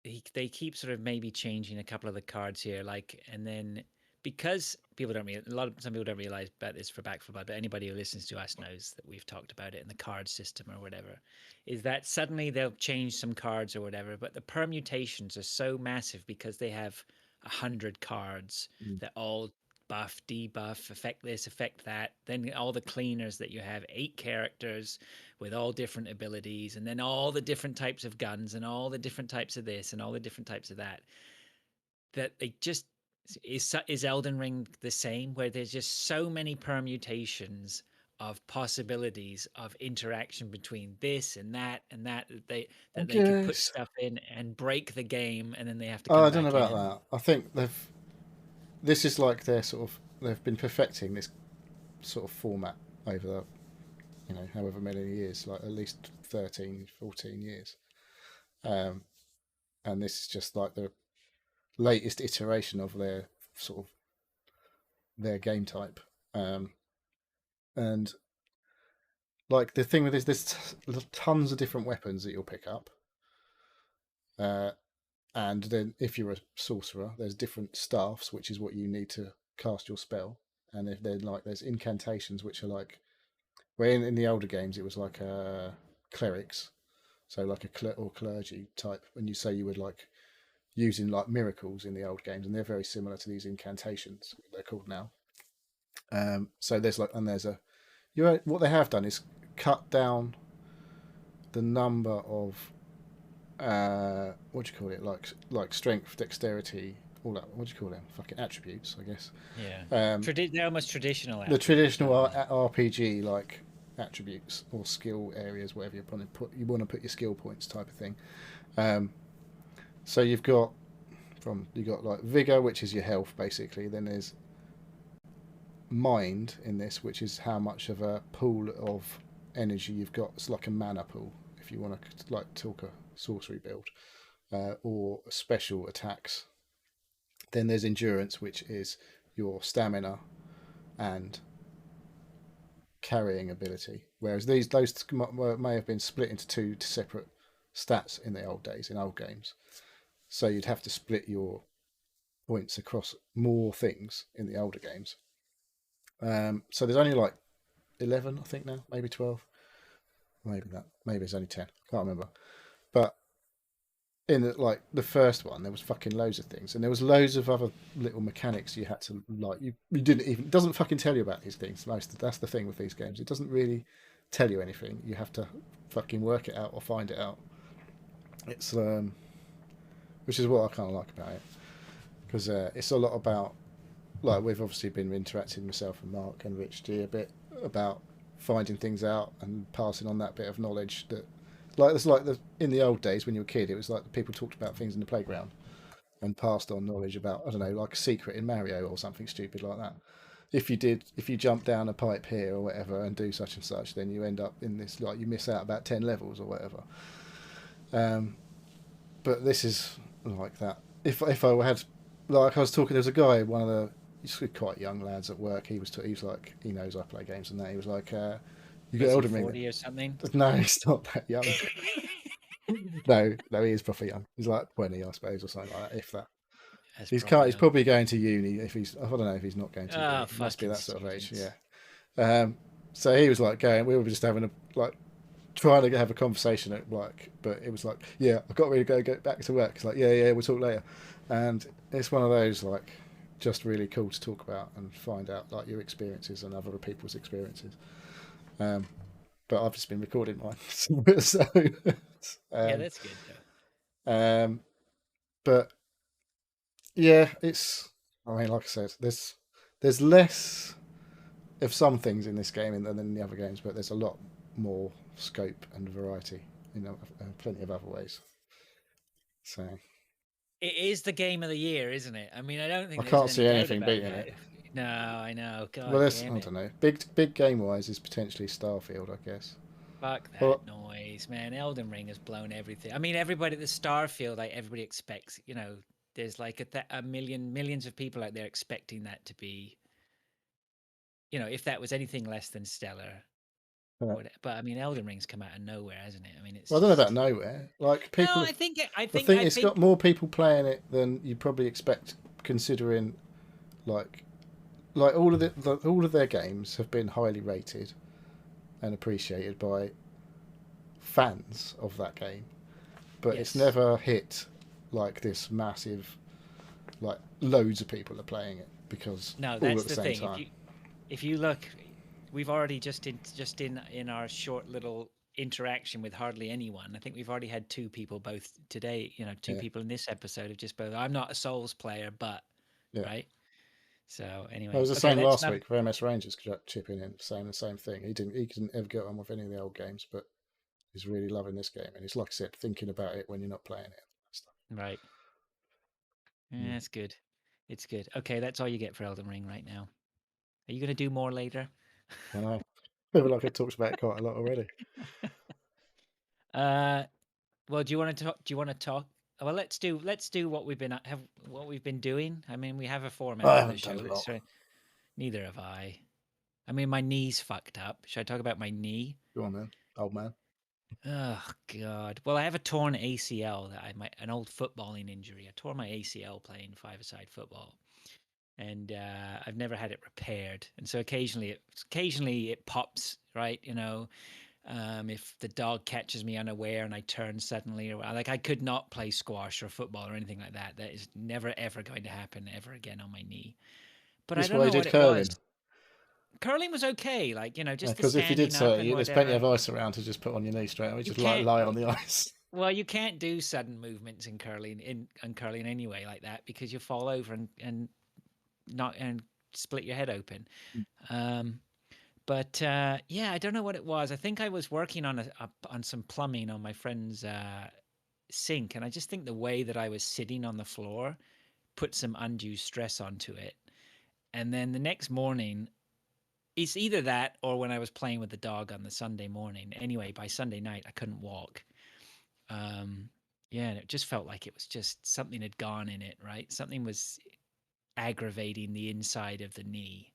keep sort of maybe changing a couple of the cards here, like, and then because some people don't realize about this for Back 4 Blood, but anybody who listens to us knows that we've talked about it in the card system or whatever, is that suddenly they'll change some cards or whatever, but the permutations are so massive because they have 100 cards that all buff, debuff, affect this, affect that. Then all the cleaners that you have, 8 characters with all different abilities, and then all the different types of guns and all the different types of this and all the different types of that. That they just is Elden Ring the same, where there's just so many permutations of possibilities of interaction between this and that they can put stuff in and break the game, and then they have to come I back don't know about in. that. I think this is like they've been perfecting this sort of format over however many years, like at least 13, 14 years. And this is just like the latest iteration of their sort of their game type. And like the thing with this, there's tons of different weapons that you'll pick up. And then if you're a sorcerer, there's different staffs, which is what you need to cast your spell. And if there's incantations, which are like, where in the older games it was like clerics, so like a clergy type, and you would like using like miracles in the old games, and they're very similar to these incantations, they're called now. So there's what they have done is cut down the number of what do you call it, like strength, dexterity, all that. What do you call them? Fucking attributes, I guess. Yeah. They're almost traditional. The traditional RPG like attributes or skill areas, whatever you want to put your skill points type of thing. So you've got like vigor, which is your health basically. Then there's mind in this, which is how much of a pool of energy you've got. It's like a mana pool if you want to like talk a sorcery build. or special attacks. Then there's endurance, which is your stamina and carrying ability. Whereas those may have been split into two separate stats in the old days, in old games. So you'd have to split your points across more things in the older games. So there's only like 11, I think now, maybe 12, maybe it's only 10. I can't remember. But in the first one, there was fucking loads of things, and there was loads of other little mechanics you had to like. You didn't even, it doesn't fucking tell you about these things. That's the thing with these games. It doesn't really tell you anything. You have to fucking work it out or find it out. It's which is what I kind of like about it, because it's a lot about, like, we've obviously been interacting, myself and Mark and Rich G, a bit about finding things out and passing on that bit of knowledge that, like, it's like in the old days when you were a kid, it was like people talked about things in the playground and passed on knowledge about, I don't know, like a secret in Mario or something stupid like that. If you jump down a pipe here or whatever and do such and such, then you end up in this, like, you miss out about 10 levels or whatever. But this is like that. If I had, like, I was talking, there was a guy, one of the, he's quite young lads at work. He was like, he knows I play games and that. He was like, "You got Was he Elden Ring?" 40 or something? No, he's not that young. No, he is proper young. He's like 20, I suppose, or something like that. If that. That's He's proper can't. He's young. probably going to uni. If he's, I don't know if he's not going to Oh, uni. He must be fucking that sort of age. students. Yeah. So he was like going. We were just having a, like, trying to have a conversation at work, but it was like, yeah, I've got to really go back to work. It's like, yeah, we'll talk later. And it's one of those, like, just really cool to talk about and find out, like, your experiences and other people's experiences. Um, but I've just been recording mine, so Yeah, um, that's good though. um, but yeah, it's. I mean, like I said, there's less of some things in this game than in the other games, but there's a lot more scope and variety in plenty of other ways. So It is the game of the year, isn't it? I mean, I don't I think there's can't any see doubt anything about beating that. it. No, I know. Well, God there's, I damn it. don't know. Big game wise is potentially Starfield, I guess. Fuck But that noise, man. Elden Ring has blown everything. I mean, everybody at the Starfield, like everybody expects, there's like a millions of people out there expecting that to be, if that was anything less than stellar. But I mean, Elden Ring's come out of nowhere, hasn't it? I mean, it's well, I don't know about just nowhere. Like, no. people I have, think I the think thing, I it's got think more people playing it than you probably expect, considering, like all of their games have been highly rated and appreciated by fans of that game, but it's yes. never hit like this massive, like, loads of people are playing it because No, all that's at the the same thing. time. If you look, we've already just in our short little interaction with hardly anyone. I think we've already had two people both today. Two Yeah, people in this episode have just both. I'm not a Souls player, but yeah. right. So It anyway, was the okay, same that's last not. week. VMS Rangers chipping in, saying the same thing. He couldn't ever get on with any of the old games, but he's really loving this game, and he's, like I said, thinking about it when you're not playing it. Right. Mm. That's good. It's good. Okay, that's all you get for Elden Ring right now. Are you going to do more later? I know. I feel like I talked about it quite a lot already. uh, well, do you want to talk? Do you want to talk? Well, let's do what we've been doing. I mean, we have a format I for the haven't done show. a lot. Neither have I. I mean, my knee's fucked up. Should I talk about my knee? Go on then, old man. Oh God. Well, I have a torn ACL an old footballing injury. I tore my ACL playing five-a-side football, and I've never had it repaired. And so occasionally it pops, right? If the dog catches me unaware and I turn suddenly, or like I could not play squash or football or anything like that. That is never ever going to happen ever again on my knee. But I This don't why you know did what it was. curling. Curling was okay, like just the Because if you did standing up so, and there's plenty whatever. of ice around to just put on your knee straight away. You Just, like, can't. lie on the ice. Well, you can't do sudden movements in curling anyway like that because you fall over and not and split your head open. Um, but yeah, I don't know what it was. I think I was working on some plumbing on my friend's sink, and I just think the way that I was sitting on the floor put some undue stress onto it. And then the next morning, it's either that or when I was playing with the dog on the Sunday morning. Anyway, by Sunday night, I couldn't walk. Um, Yeah, and it just felt like it was just something had gone in it, right? Something was aggravating the inside of the knee.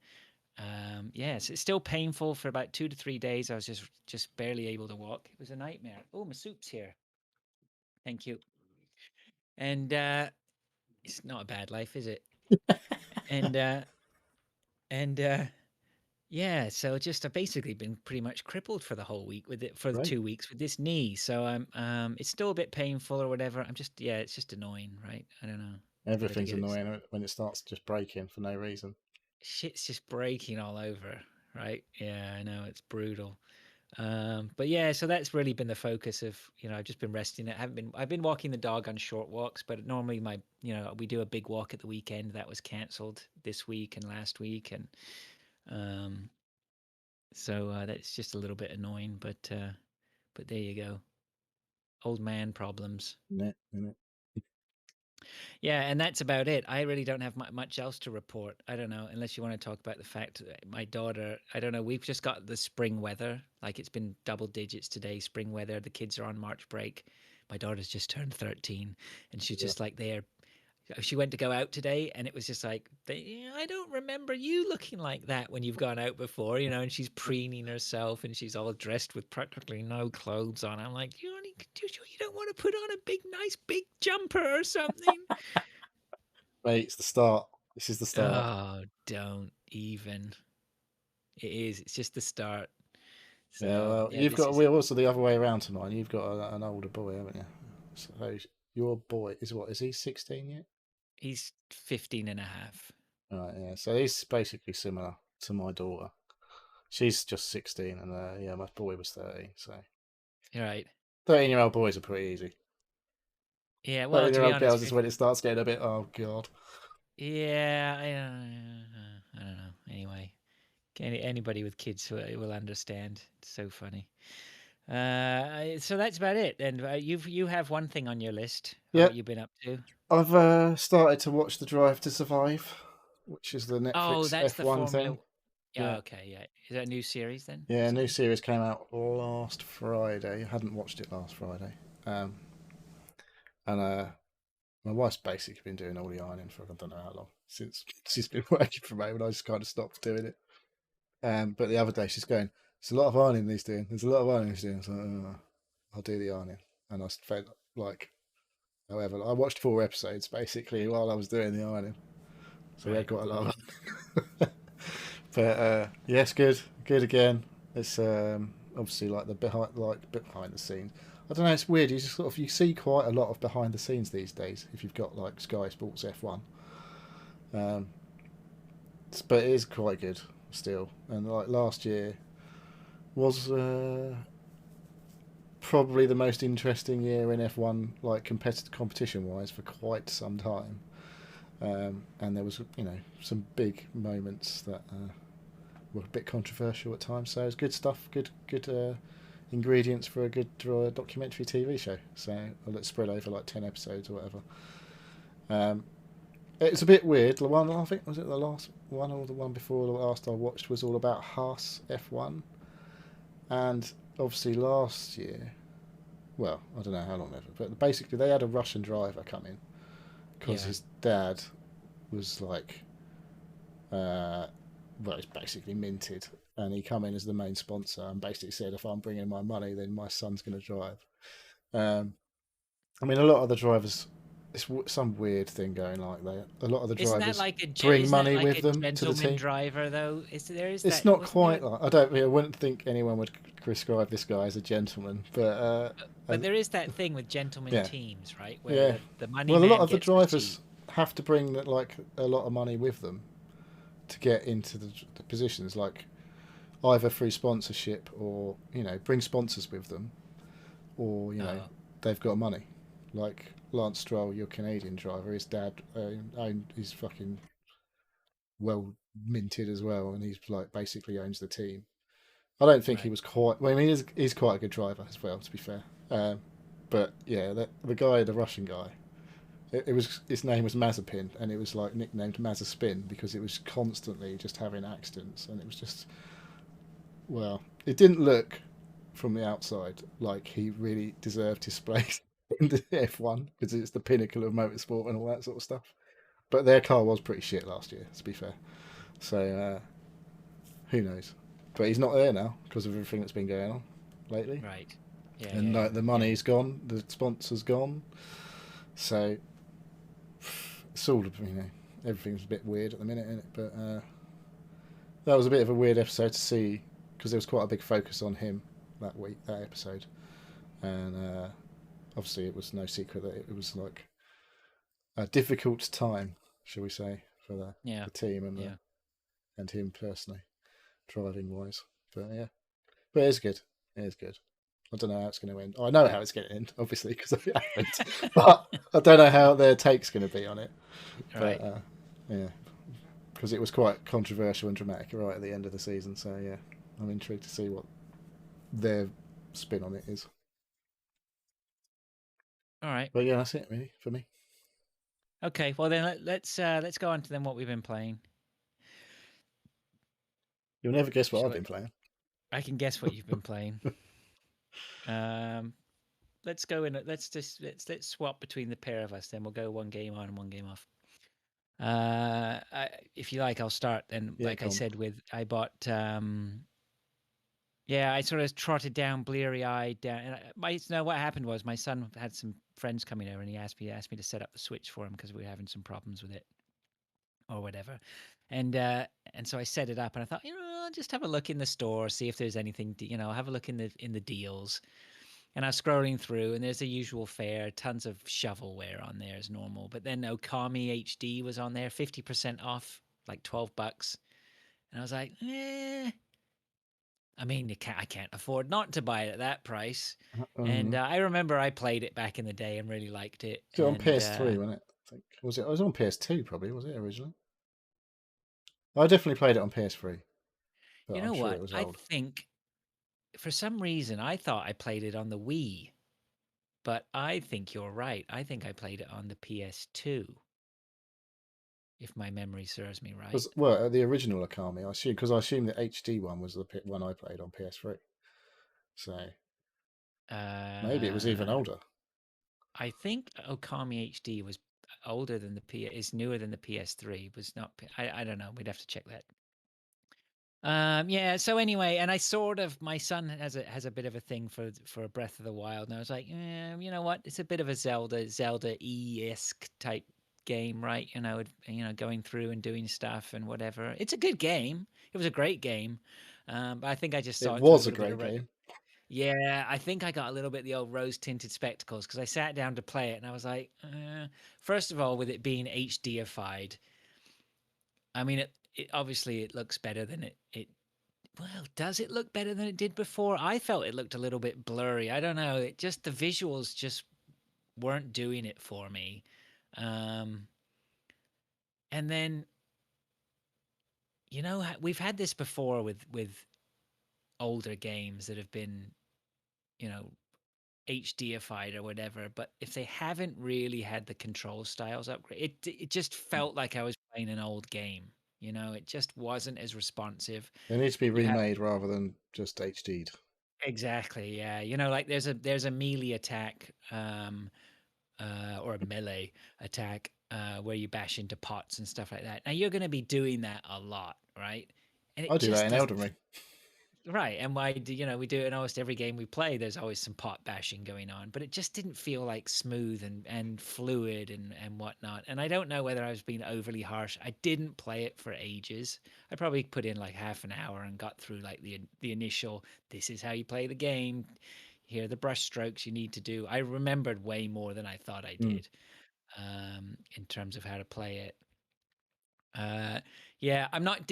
Yes, it's still painful for about 2 to 3 days. I was just barely able to walk. It was a nightmare. Oh, my soup's here. Thank you. And it's not a bad life, is it? And and yeah, so just I've basically been pretty much crippled for the whole week with it for the Right. 2 weeks with this knee. So I'm it's still a bit painful or whatever. I'm just yeah, it's just annoying, right? I don't know. Got to Everything's get it. annoying when it starts just breaking for no reason. Shit's just breaking all over, right? Yeah, I know it's brutal. But yeah, so that's really been the focus of, I've just been resting it. I've been walking the dog on short walks, but normally we do a big walk at the weekend that was cancelled this week and last week. And, um, so, that's just a little bit annoying, but there you go. Old man problems. Isn't it? Yeah, and that's about it. I really don't have much else to report. I don't know, unless you want to talk about the fact that my daughter, I don't know, we've just got the spring weather. Like it's been double digits today, spring weather. The kids are on March break. My daughter's just turned 13 and she's Yeah. just like there. She went to go out today and it was just like, I don't remember you looking like that when you've gone out before, and she's preening herself and she's all dressed with practically no clothes on. I'm like, you don't want to put on a big, nice big jumper or something? Mate, it's the start. This is the start. Oh, don't even. It is. It's just the start. Yeah, So well, yeah, you've this got is. we're also the other way around to mine. You've got an older boy, haven't you? So your boy is what? Is he 16 yet? He's 15 and a half. Right, yeah. So he's basically similar to my daughter. She's just 16, and yeah, my boy was 13. So You're right. 13-year-old boys are pretty easy. Yeah. Well, to be 13-year-old honest, girls is when it starts getting a bit. Oh god. yeah. I don't know. Anyway, anybody with kids will understand. It's so funny. So that's about it. And you have one thing on your list. Yeah, What you've been up to? I've started to watch The Drive to Survive, which is the Oh, Netflix that's the F1 Formula. thing. Yeah. Yeah, Okay. Yeah. Is that a new series then? yeah. A Is new it? series came out last Friday. I hadn't watched it last Friday, um, and my wife's basically been doing all the ironing for I don't know how long since she's been working from home, and I just kind of stopped doing it. But the other day she's going, "There's a lot of ironing he's doing. There's a lot of ironing he's doing." So I'll do the ironing, and I felt like, however, I watched 4 episodes basically while I was doing the ironing, so we had Right. quite a lot of. But yes, good again. It's obviously like behind the scenes. I don't know. It's weird. You see quite a lot of behind the scenes these days if you've got like Sky Sports F1. Um, but it is quite good still. And like last year was probably the most interesting year in F1, like competition wise, for quite some time. And there was some big moments that were a bit controversial at times. So it's good stuff. Good ingredients for a good documentary TV show. So it's spread over like 10 episodes or whatever. Um, it's a bit weird. The one I think was it the last one or the one before the last I watched was all about Haas F1, and obviously last year. Well, I don't know how long ever, but basically they had a Russian driver come in because Yeah. his dad was like, well, it's basically minted, and he come in as the main sponsor and basically said, if I'm bringing my money, then my son's going to drive. Um, I mean, a lot of the drivers, it's some weird thing going like that. A lot of the drivers bring Isn't that money like with a them to the gentleman team. driver though? Is It's that not wasn't there? quite like I wouldn't think anyone would describe this guy as a gentleman, but But and there is that thing with gentleman yeah, teams, right? Where yeah. the money Well, a lot man of the gets the seat. drivers have to bring like a lot of money with them to get into the positions, like either through sponsorship or bring sponsors with them, or Oh, they've got money. Like Lance Stroll, your Canadian driver, his dad he's fucking well minted as well, and he's like basically owns the team. I don't think he right. was quite. Well, I mean, he's quite a good driver as well, to be fair. But yeah, the guy, the Russian guy, it was his name was Mazepin, and it was like nicknamed Mazespin because it was constantly just having accidents, and it was just it didn't look from the outside like he really deserved his place in the F1 because it's the pinnacle of motorsport and all that sort of stuff. But their car was pretty shit last year, to be fair. So who knows? But he's not there now because of everything that's been going on lately. Right. Yeah, And yeah, the yeah. money's gone, the sponsor's gone. So it's all, everything's a bit weird at the minute, isn't it? But that was a bit of a weird episode to see because there was quite a big focus on him that week, that episode. And obviously, it was no secret that it was like a difficult time, shall we say, for Yeah. the team Yeah. and him personally, driving wise. But yeah, but it's good. It is good. I don't know how it's going to end. I know how it's going to end, obviously, because it happened. But I don't know how their take's going to be on it. But Right. yeah, because it was quite controversial and dramatic right at the end of the season. So yeah, I'm intrigued to see what their spin on it is. All right. But yeah, that's it really for me. Okay. Well, then let's go on to then what we've been playing. You'll never guess what I've Shall been playing. I can guess what you've been playing. Um, let's go in. Let's swap between the pair of us. Then we'll go one game on and one game off. If you like, I'll start. And Yeah, like I come on. said, I bought. Yeah, I sort of trotted down, bleary eyed down. And no, what happened was my son had some friends coming over, and he asked me to set up the Switch for him because we were having some problems with it or whatever. And so I set it up, and I thought, I'll just have a look in the store, see if there's anything. I'll have a look in the deals. And I was scrolling through, and there's the usual fare, tons of shovelware on there as normal. But then Okami HD was on there, 50% off, like $12. And I was like, I mean, I can't afford not to buy it at that price. And I remember I played it back in the day and really liked it. Was it on And PS3, wasn't it? I think was it? It was on PS2, probably. Was it originally? I definitely played it on PS3, but you I'm know sure what? it was I old. think for some reason I thought I played it on the Wii, but I think you're right. I think I played it on the PS2, if my memory serves me right. Was well the original Akami, I assume, because I assume the HD one was the one I played on PS3. So maybe it was even Uh, older. I think Okami HD was older than is newer than the PS3. Was not. I don't know. We'd have to check that. Yeah. So anyway, and I sort of my son has a bit of a thing for Breath of the Wild, and I was like, you know what? It's a bit of a Zelda esque type game, right? Going through and doing stuff and whatever. It's a good game. It was a great game. But I think I just It saw it through a was a little bit great of game. yeah, I think I got a little bit the old rose tinted spectacles because I sat down to play it and I was like, first of all, with it being HDified, I mean, it obviously it looks better than it. Well, does it look better than it did before? I felt it looked a little bit blurry. I don't know. It just the visuals just weren't doing it for me. Um, and then we've had this before with older games that have been you know HDified or whatever, but if they haven't really had the control styles upgrade, it just felt like I was playing an old game. It just wasn't as responsive. It needs to be You have remade rather than just HD'd. exactly, yeah. Like there's a melee attack, or a melee attack, where you bash into pots and stuff like that. Now you're going to be doing that a lot, right? And I it do that just in doesn't Elden Ring. right, and why do we do it in almost every game we play? There's always some pot bashing going on, but it just didn't feel like smooth and fluid and whatnot. And I don't know whether I was being overly harsh. I didn't play it for ages. I probably put in like half an hour and got through like the initial. This is how you play the game. Here are the brush strokes you need to do. I remembered way more than I thought I Mm. did, in terms of how to play it. Uh, yeah, I'm not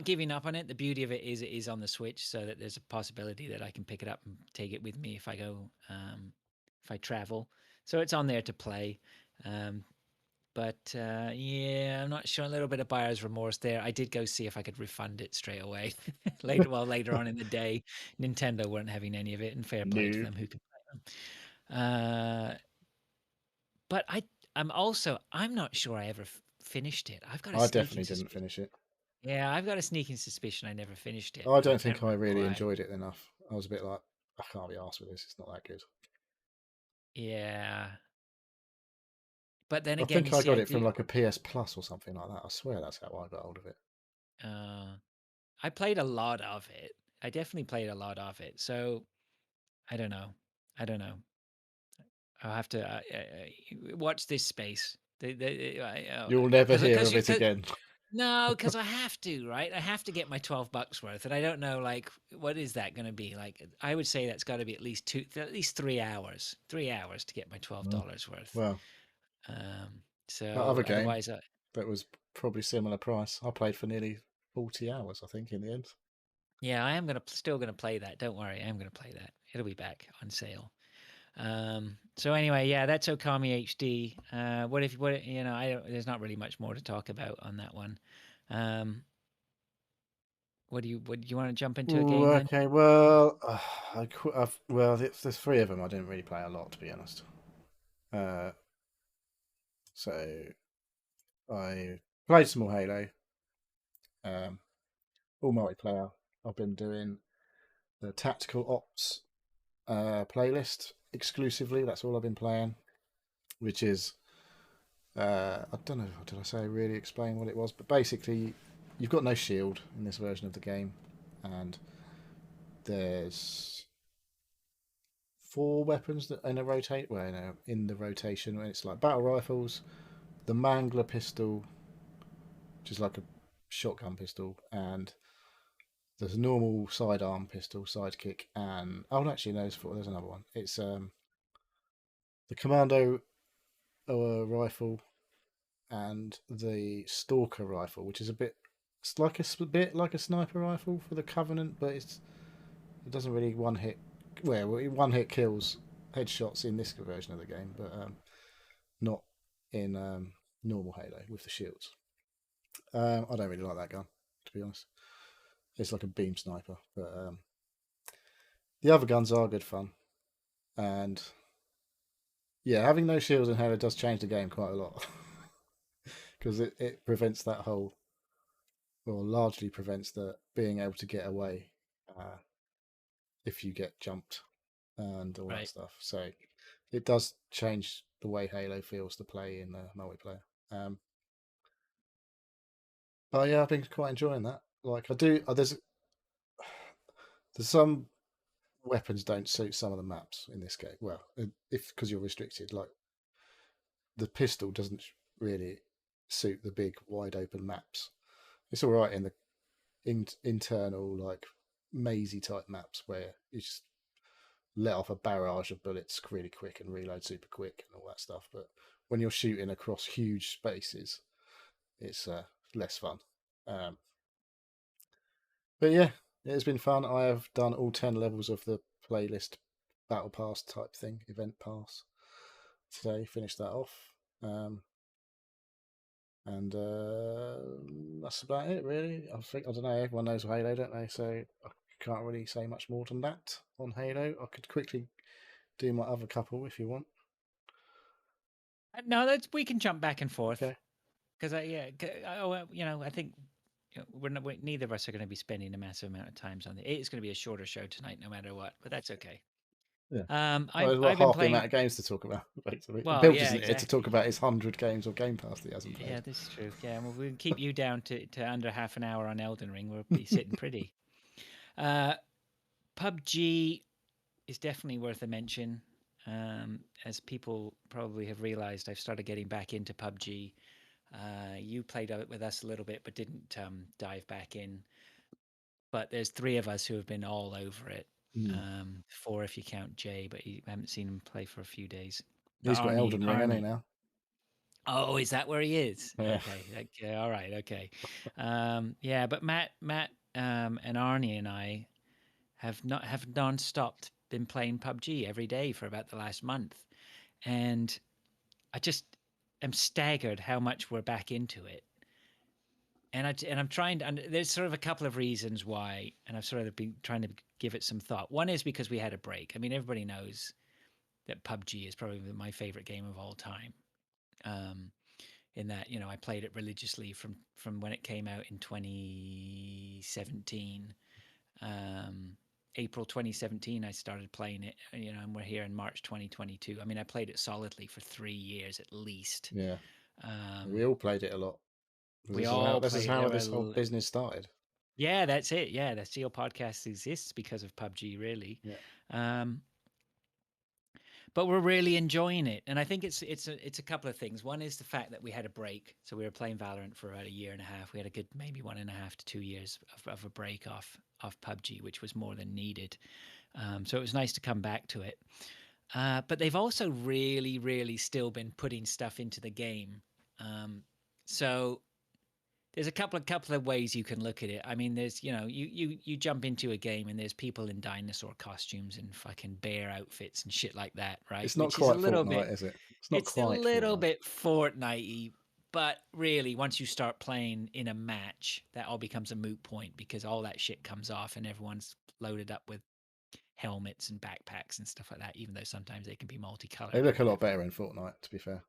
giving up on it. The beauty of it is on the Switch, so that there's a possibility that I can pick it up and take it with me if I go, if I travel. So it's on there to play. Um, but yeah, I'm not sure. A little bit of buyer's remorse there. I did go see if I could refund it straight away. Later on in the day, Nintendo weren't having any of it, and fair play to No, them who can play them. But I'm not sure I ever finished it. I've got a I sneaking definitely didn't suspicion. finish it. Yeah, I've got a sneaking suspicion I never finished it, I and I don't can't think I remember really why. enjoyed it enough. I was a bit like, I can't be arsed with this. It's not that good. Yeah. But then I again, you think I see, got I it from do. like a PS Plus or something like that. I swear that's how I got hold of it. Uh, I played a lot of it. I definitely played a lot of it. So I don't know. I don't know. I'll have to watch this space. You'll never hear Because of it again. no, because I have to, right? I have to get my 12 bucks worth, and I don't know, like, what is that going to be? Like, I would say that's got to be at least 3 hours, 3 hours to get my twelve Mm. dollars worth. Well, Um, that so other game otherwise, that was probably similar price. I played for nearly 40 hours, I think, in the end. yeah, I am still gonna play that. Don't worry, I am gonna play that. It'll be back on sale. So anyway, yeah, that's Okami HD. What you know? I don't. There's not really much more to talk about on that one. Um, what do you want to jump into a Ooh, game then? okay, well, well, there's three of them. I didn't really play a lot, to be honest. Uh, so I played some more Halo, um, all multiplayer. I've been doing the Tactical Ops playlist exclusively. That's all I've been playing, which is I don't know. Did I say really explain what it was? But basically, you've got no shield in this version of the game, and there's four weapons that in a rotate. Well, in the rotation, when it's like battle rifles, the Mangler pistol, which is like a shotgun pistol, and there's a normal sidearm pistol, sidekick, and oh, actually, no, there's another one. It's the commando rifle and the stalker rifle, which is it's like bit like a sniper rifle for the Covenant, but it doesn't really one hit. Well, it one hit kills headshots in this version of the game, but not in normal Halo with the shields. I don't really like that gun, to be honest. It's like a beam sniper, but the other guns are good fun. And yeah, having no shields in Halo does change the game quite a lot because it prevents that whole, or largely prevents the being able to get away uh, if you get jumped and all that Right. stuff. So it does change the way Halo feels to play in multiplayer. But yeah, I've been quite enjoying that. Like I do, there's some weapons don't suit some of the maps in this game. Well, if because you're restricted, like the pistol doesn't really suit the big wide open maps. It's all right in the internal like mazy type maps where you just let off a barrage of bullets really quick and reload super quick and all that stuff. But when you're shooting across huge spaces, it's less fun. Um, but yeah, it has been fun. I have done all 10 levels of the playlist battle pass type thing, event pass today. Finished that off. And that's about it, really. I don't know. Everyone knows Halo, don't they? So I can't really say much more than that on Halo. I could quickly do my other couple if you want. No, that's we can jump back and forth Okay. because you know, I think neither of us are going to be spending a massive amount of times on it. It's going to be a shorter show tonight, no matter what. But that's okay. Yeah. Well, there's about I've been half the amount playing. of games to talk about, basically. Well, Bill yeah, isn't here to talk exactly. about his 100 games or Game Pass that he hasn't Yeah, played. this is true. Yeah, well, we can keep you down to under half an hour on Elden Ring. We'll be sitting pretty. Uh, PUBG is definitely worth a mention. As people probably have realized, I've started getting back into PUBG. You played it with us a little bit, but didn't dive back in. But there's three of us who have been all over it. Mm. Four if you count Jay, but I haven't seen him play for a few days. But He's got Elden Ring, hasn't he, Arnie. now? Oh, is that where he is? Yeah. Okay, okay, all right, okay. Yeah, but Matt, and Arnie and I have non-stopped been playing PUBG every day for about the last month, and I just am staggered how much we're back into it. And I'm trying to. And there's sort of a couple of reasons why, and I've sort of been trying to give it some thought. One is because we had a break. I mean, everybody knows that PUBG is probably my favorite game of all time. Um, in that, I played it religiously from when it came out in 2017. Um, April 2017 I started playing it, and we're here in March 2022. I mean, I played it solidly for 3 years at least. Yeah, we Um, all played it a lot. we This is how all this is played. how There this whole were, business started. yeah, that's it. Yeah, the Seal podcast exists because of PUBG, really. Yeah, Um, but we're really enjoying it, and I think it's a couple of things. One is the fact that we had a break, so we were playing Valorant for about a year and a half. We had a good maybe 1.5 to 2 years of a break off PUBG, which was more than needed. So it was nice to come back to it. But they've also really, really still been putting stuff into the game. So there's a couple of ways you can look at it. I mean, there's you jump into a game and there's people in dinosaur costumes and fucking bear outfits and shit like that, right? it's not Which is a quite little bit Fortnite, is it? It's not it's a quite little Fortnite. bit Fortnite-y, but really once you start playing in a match, that all becomes a moot point because all that shit comes off and everyone's loaded up with helmets and backpacks and stuff like that, even though sometimes they can be They multicolored or look a lot whatever. better in Fortnite, to be fair.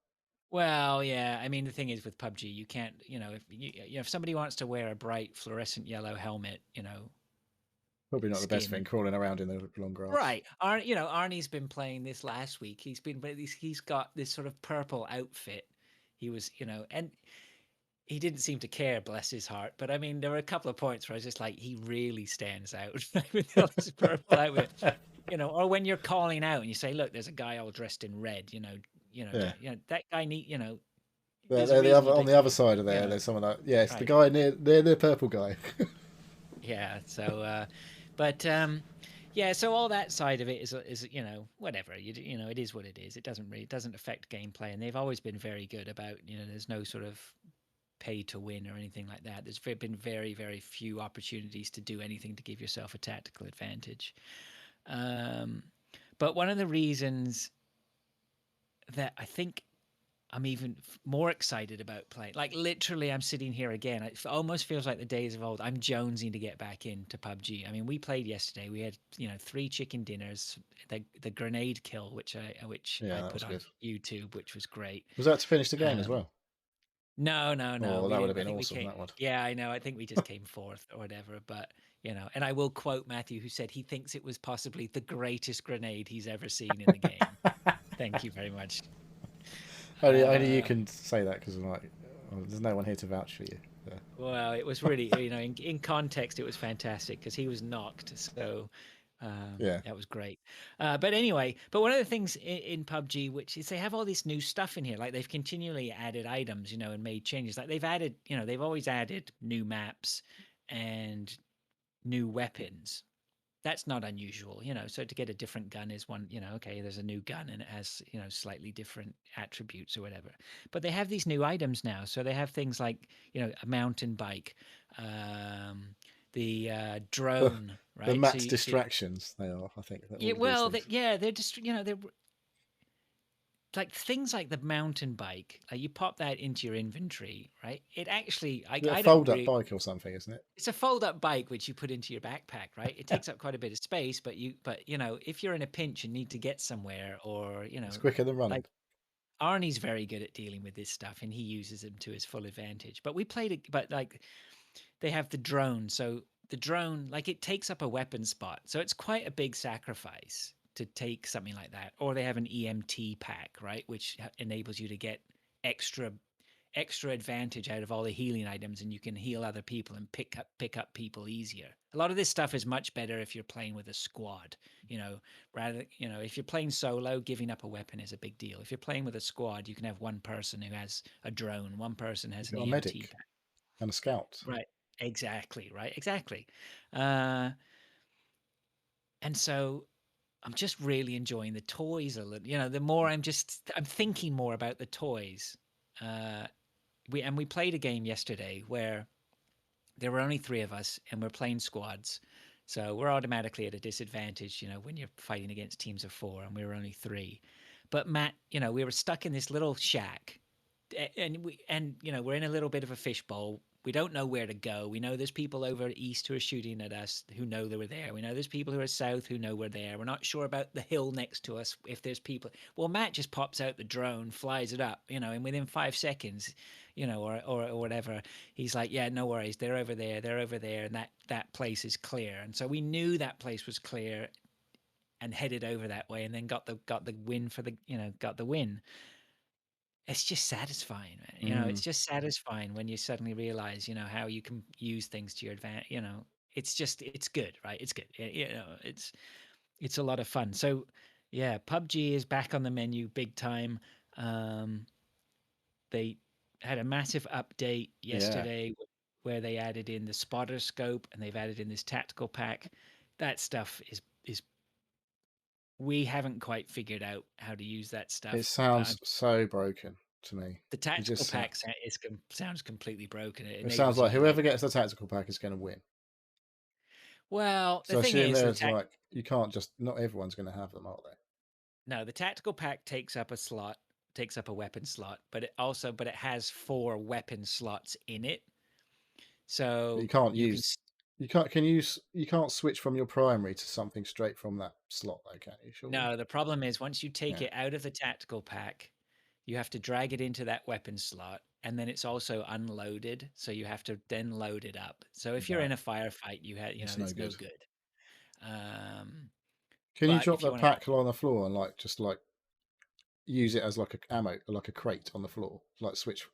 Well, yeah. I mean, the thing is with PUBG, you can't, if somebody wants to wear a bright fluorescent yellow helmet, Probably not the best thing skin. crawling around in the long grass. Right. Arnie's been playing this last week. He's got this sort of purple outfit. He was, and he didn't seem to care, bless his heart. But I mean, there were a couple of points where I was just like, he really stands out with this purple outfit. Or when you're calling out and you say, "Look, there's a guy all dressed in red," Yeah. that guy need, They're, there's a they're the reason other you on pick, the other side of you there. know, There's someone like it's the right. guy near. They're the purple guy. Yeah. So, but yeah. So all that side of it is whatever it is what it is. It doesn't affect gameplay, and they've always been very good about there's no sort of pay to win or anything like that. There's been very, very few opportunities to do anything to give yourself a tactical advantage. Um, but one of the reasons that I think I'm even more excited about playing, like literally, I'm sitting here again. It almost feels like the days of old. I'm jonesing to get back into PUBG. I mean, we played yesterday. We had 3 chicken dinners, the grenade kill, which I Yeah, that put was on good. YouTube, which was great. Was that to finish the game as Um, well? No, no, no. Oh, We that would have didn't. I been think we awesome. came. That would. Yeah, I know. I think we just came fourth or whatever. But and I will quote Matthew, who said he thinks it was possibly the greatest grenade he's ever seen in the game. Thank you very much. Only you Uh, can say that because there's no one here to vouch for you. So. well, it was really, in context, it was fantastic because he was knocked. So Yeah, that was great. But anyway, but one of the things in PUBG, which is they have all this new stuff in here, like they've continually added items, and made changes. Like they've added, they've always added new maps and new weapons. That's not unusual, So to get a different gun is one, okay, there's a new gun and it has, slightly different attributes or whatever. But they have these new items now. So they have things like, a mountain bike, the the drone, the right? max distractions they are. I think that Yeah, all of these well, things. they're just, they're like things like the mountain bike. Like you pop that into your inventory, right? It actually, Is it a I don't fold-up really. bike or something, isn't it? It's a fold-up bike which you put into your backpack, right? It takes up quite a bit of space, but if you're in a pinch and need to get somewhere, or It's quicker than running. like Arnie's very good at dealing with this stuff, and he uses them to his full advantage. But we played it, but like they have the drone, so the drone, like it takes up a weapon spot, so it's quite a big sacrifice to take something like that. Or they have an EMT pack, right, which enables you to get extra advantage out of all the healing items, and you can heal other people and pick up people easier. A lot of this stuff is much better if you're playing with a squad, rather, if you're playing solo, giving up a weapon is a big deal. If you're playing with a squad, you can have one person who has a drone, one person has You've an got a EMT medic pack. and a scout. Right. Exactly. Right. Exactly. Uh, and so I'm just really enjoying the toys a little. The more I'm thinking more about the toys. Uh, we played a game yesterday where there were only 3 of us and we're playing squads. So we're automatically at a disadvantage, when you're fighting against teams of 4 and we were only 3. But Matt, we were stuck in this little shack and we're in a little bit of a fishbowl. We don't know where to go. We know there's people over east who are shooting at us who know they were there. We know there's people who are south who know we're there. We're not sure about the hill next to us if there's people. Well, Matt just pops out the drone, flies it up, and within 5 seconds, or whatever. He's like, yeah, no worries, they're over there, and that place is clear. And so we knew that place was clear and headed over that way, and then got the win for the got the win. It's just satisfying, man. It's Mm. just satisfying when you suddenly realize, how you can use things to your advantage. It's good, right? It's good. It's a lot of fun. So, yeah, PUBG is back on the menu big time. Um, they had a massive update Yeah. yesterday where they added in the spotter scope and they've added in this tactical pack. That stuff is we haven't quite figured out how to use that It stuff, but sounds so broken to me. the It tactical just pack sounds completely broken. It it sounds enables you like to like, whoever gets the tactical pack is going to win. well, the So I thing assume is, there's like you can't just not everyone's going to have them, are they? no, the tactical pack takes up a weapon slot, but it has 4 weapon slots in it. But you So can't you can use you can't switch from your primary to something straight from that slot though, can you? Surely. no, the problem is once you take Yeah. it out of the tactical pack, you have to drag it into that weapon slot, and then it's also unloaded, so you have to then load it up. So if you're Right. in a firefight, It's no it's no good. good. Um, Can you but drop if you the want to, pack on the floor and like just like use it as like a ammo, like a crate on the floor, like switch?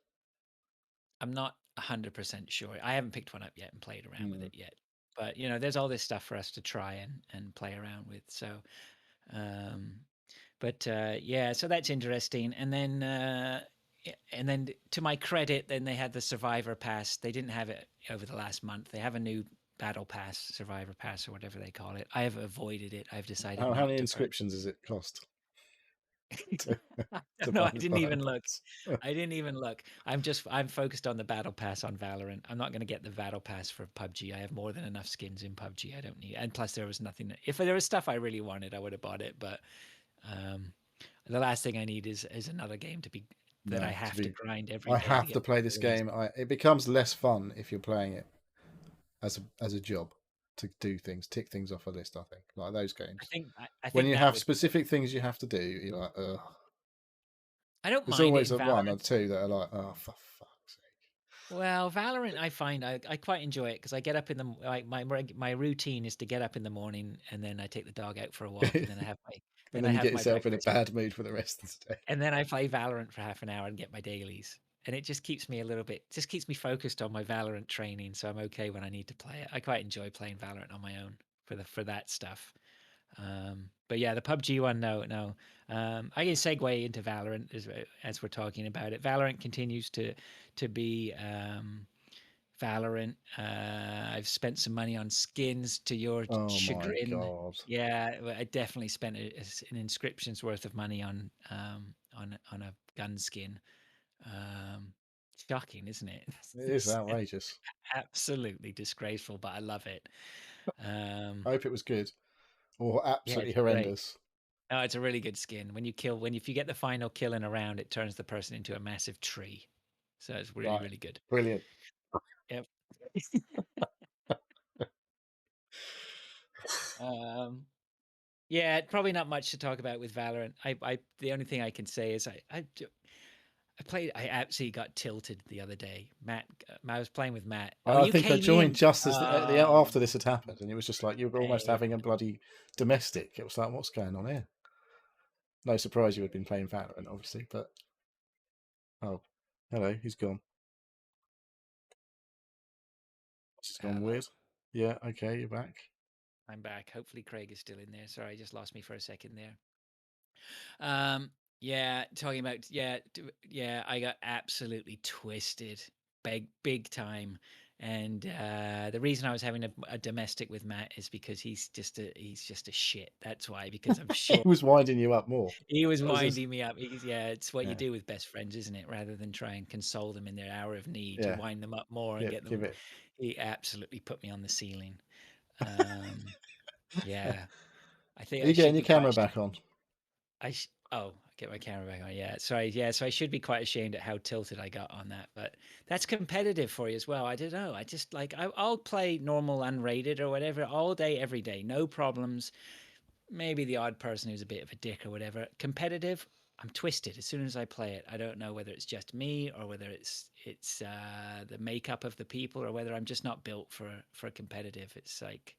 I'm not 100% sure. I haven't picked one up yet and played around with Mm. it yet. But there's all this stuff for us to try and play around with. So, um, yeah, so that's interesting. And then to my credit, then they had the Survivor Pass. They didn't have it over the last month. They have a new Battle Pass, Survivor Pass, or whatever they call it. I have avoided it. I've decided How not many to purchase. inscriptions does it cost to, to No, buy I the didn't battle even look. pass? I didn't even look. I'm focused on the battle pass on Valorant. I'm not going to get the battle pass for PUBG. I have more than enough skins in PUBG. I don't need. And plus, there was nothing. If there was stuff I really wanted, I would have bought it. But um, the last thing I need is another game that I No, have to grind every I day to have to get play this released. game. It becomes less fun if you're playing it as a job to do things, tick things off a list. I think like those games. I When think you that have would. specific things you have to do, you're like, ugh. I don't There's mind it always in a one or Valorant. two that are like, oh, for fuck's sake. Well, Valorant, I find I quite enjoy it because I get up in the like my routine is to get up in the morning and then I take the dog out for a walk and then And I then you have get my yourself in a breakfast bad mood for the rest of the day. and then I play Valorant for half an hour and get my dailies. And it just keeps me just keeps me focused on my Valorant training, so I'm okay when I need to play it. I quite enjoy playing Valorant on my own for that stuff. But yeah, the PUBG one, no. I can segue into Valorant as we're talking about it. Valorant continues to be Valorant. I've spent some money on skins to your Oh my chagrin. god. Yeah, I definitely spent an inscription's worth of money on a gun skin. Um, Shocking, isn't it? It is outrageous. Absolutely disgraceful, but I love it. I hope it was good or Yeah, absolutely it's great. horrendous. Oh, it's a really good skin. If you get the final kill in a round, it turns the person into a massive tree. So it's really, Right. really good. Brilliant. Yep. um, yeah, probably not much to talk about with Valorant. The only thing I can say is I absolutely got tilted the other day. I was playing with Matt. Oh, I you think I came joined in. just as after this had happened, and it was just like you were almost Hey, having a bloody domestic. It was like, what's going on here? No surprise you had been playing Valorant, obviously, but oh, hello, he's gone. He's gone hello. weird. Yeah, okay, you're back. I'm back. Hopefully Craig is still in there. Sorry, I just lost me for a second there. Yeah, talking about yeah, I got absolutely twisted, big time. And the reason I was having a domestic with Matt is because he's just a shit. That's why. Because I'm He sure was winding you up more. he was That was his, winding me up. Yeah, it's what you yeah, do with best friends, isn't it? Rather than try and console them in their hour of need, you yeah, wind them up more and yeah. get Give them. it. He absolutely put me on the ceiling. Um, yeah, I think Are I you getting should your be quite. camera back on? Oh, get my camera back on. Yeah, sorry. Yeah, so I should be quite ashamed at how tilted I got on that, but that's competitive for you as well. I don't know. I just like I'll play normal unrated or whatever all day, every day, no problems. Maybe the odd person who's a bit of a dick or whatever. Competitive, I'm twisted as soon as I play it. I don't know whether it's just me or whether it's the makeup of the people or whether I'm just not built for competitive. It's like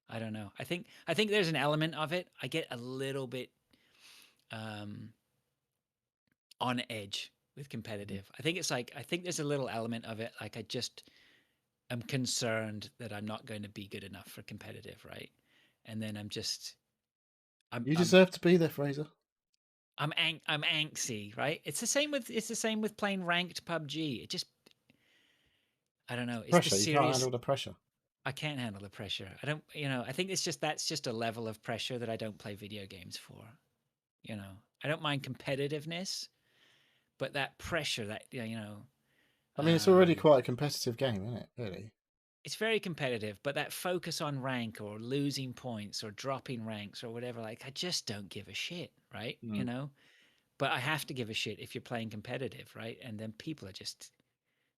I don't know. I think there's an element of it. I get a little bit um, on edge with competitive. I think it's like I think there's a little element of it. Like I just am concerned that I'm not going to be good enough for competitive, right? And then I'm just I'm You I'm deserve to be there, Fraser. I'm angsty, right? It's the same with playing ranked PUBG. It just I don't know. It's the Pressure. You can't serious. handle the pressure. I can't handle the pressure. I don't. I think it's just that's just a level of pressure that I don't play video games for. I don't mind competitiveness, but that pressure, that I mean, it's already um, quite a competitive game, isn't it? Really. it's very competitive. But that focus on rank or losing points or dropping ranks or whatever, like I just don't give a shit, right? Mm. But I have to give a shit if you're playing competitive, right? And then people are just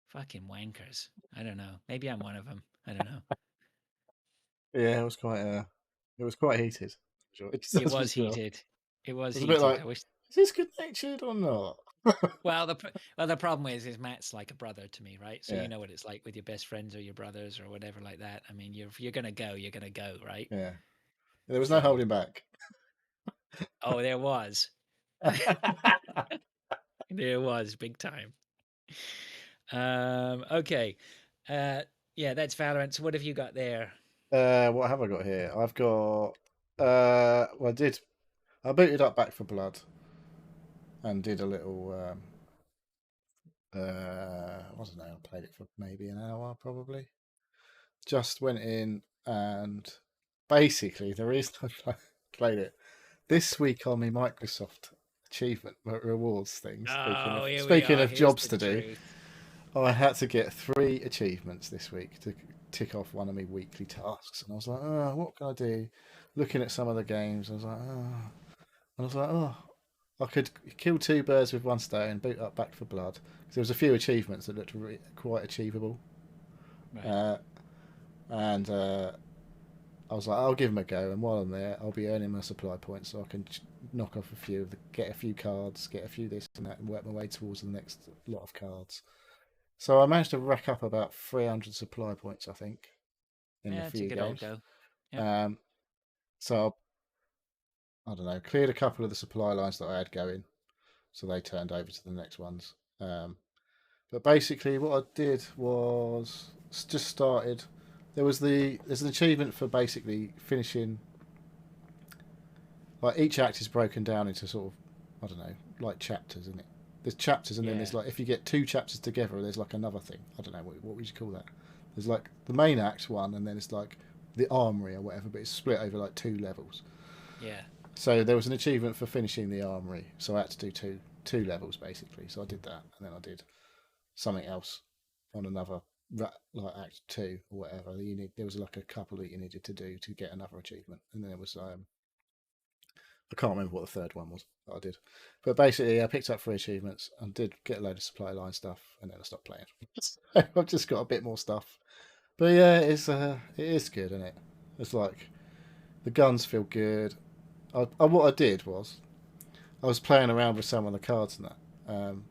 fucking wankers. I don't know. Maybe I'm one of them. I don't know. Yeah, it was quite heated. Sure. It That's for was sure. heated. It was It was a bit heated. like, I wish. is this good natured or not? The problem is Matt's like a brother to me, right? So Yeah, you know what it's like with your best friends or your brothers or whatever like that. I mean, if you're gonna go, you're gonna go, right? yeah. There was no So, holding back. oh, there was, there was big time. Okay, uh, yeah, that's Valorant. So what have you got there? What have I got here? I've got. Well, I booted up Back for Blood and did a little. I don't know. I played it for maybe an hour, probably. Just went in and basically the reason I played it this week on my Microsoft achievement rewards thing. Oh, here we Speaking are. of Here's jobs the to do, truth. I had to get 3 achievements this week to tick off one of my weekly tasks, and I was like, oh, what can I do? Looking at some of the games, I was like, oh, and I was like, oh, I could kill 2 birds with one stone, boot up Back for Blood. Because there was a few achievements that looked quite achievable, Right. uh, and I was like, I'll give them a go, and while I'm there, I'll be earning my supply points so I can knock off a few, get a few cards, get a few this and that, and work my way towards the next lot of cards. So I managed to rack up about 300 supply points, I think, in a Yeah, it's a few good old games. go. Yep. Um, so I don't know, cleared a couple of the supply lines that I had going, so they turned over to the next ones. But basically, what I did was just started. There's an achievement for basically finishing. Like each act is broken down into sort of, I don't know, like chapters, isn't it? There's chapters, and then Yeah. there's like if you get 2 chapters together, there's like another thing. I don't know what would you call that. There's like the main act one, and then it's like the armory or whatever, but it's split over like 2 levels. Yeah. So there was an achievement for finishing the armory, so I had to do two levels basically. So I did that, and then I did something else on another like act 2 or whatever. There was like a couple that you needed to do to get another achievement, and then there was I can't remember what the third one was that I did, but basically I picked up 3 achievements and did get a load of supply line stuff, and then I stopped playing. I've just got a bit more stuff, but yeah, it is good, isn't it? It's like the guns feel good. What I did was I was playing around with some of the cards and that, um,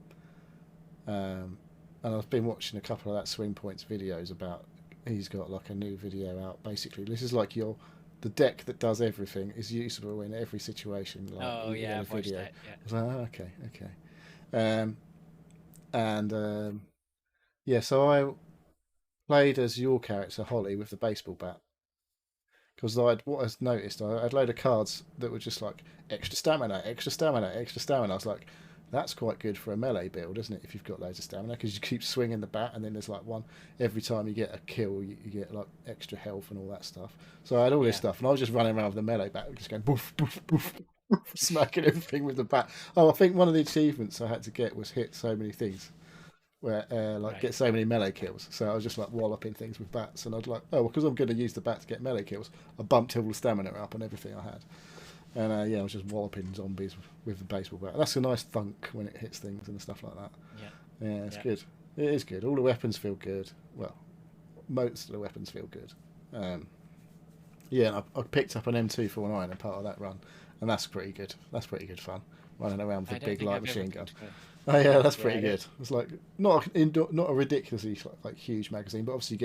and I've been watching a couple of that Swing Points videos about. He's got like a new video out. Basically, this is like the deck that does everything is usable in every situation. Like Oh he yeah, had a I've watched video. I that. Yeah. was like, oh, okay. And yeah, so I played as your character Holly with the baseball bat because what I noticed, I had a load of cards that were just like extra stamina, extra stamina, extra stamina. I was like, that's quite good for a melee build, isn't it? If you've got loads of stamina, because you keep swinging the bat, and then there's like one every time you get a kill, you get like extra health and all that stuff. So I had all this Yeah. stuff, and I was just running around with the melee bat, just going boof, boof, boof, smacking everything with the bat. Oh, I think one of the achievements I had to get was hit so many things where like Right. get so many melee kills. So I was just like walloping things with bats, and I'd like, oh, because I'm going to use the bat to get melee kills, I bumped all the stamina up and everything I had, and yeah, I was just walloping zombies with the baseball bat. That's a nice thunk when it hits things and stuff like that. Yeah. Yeah, it's Yeah. good. It is good. All the weapons feel good. Well, most of the weapons feel good. Yeah, and I picked up an M249 as part of that run, and that's pretty good. That's pretty good fun. running around with I a don't big think light I've ever machine gun. played it. Oh yeah, that's Yeah, pretty good. It's like not a ridiculously like huge magazine, but obviously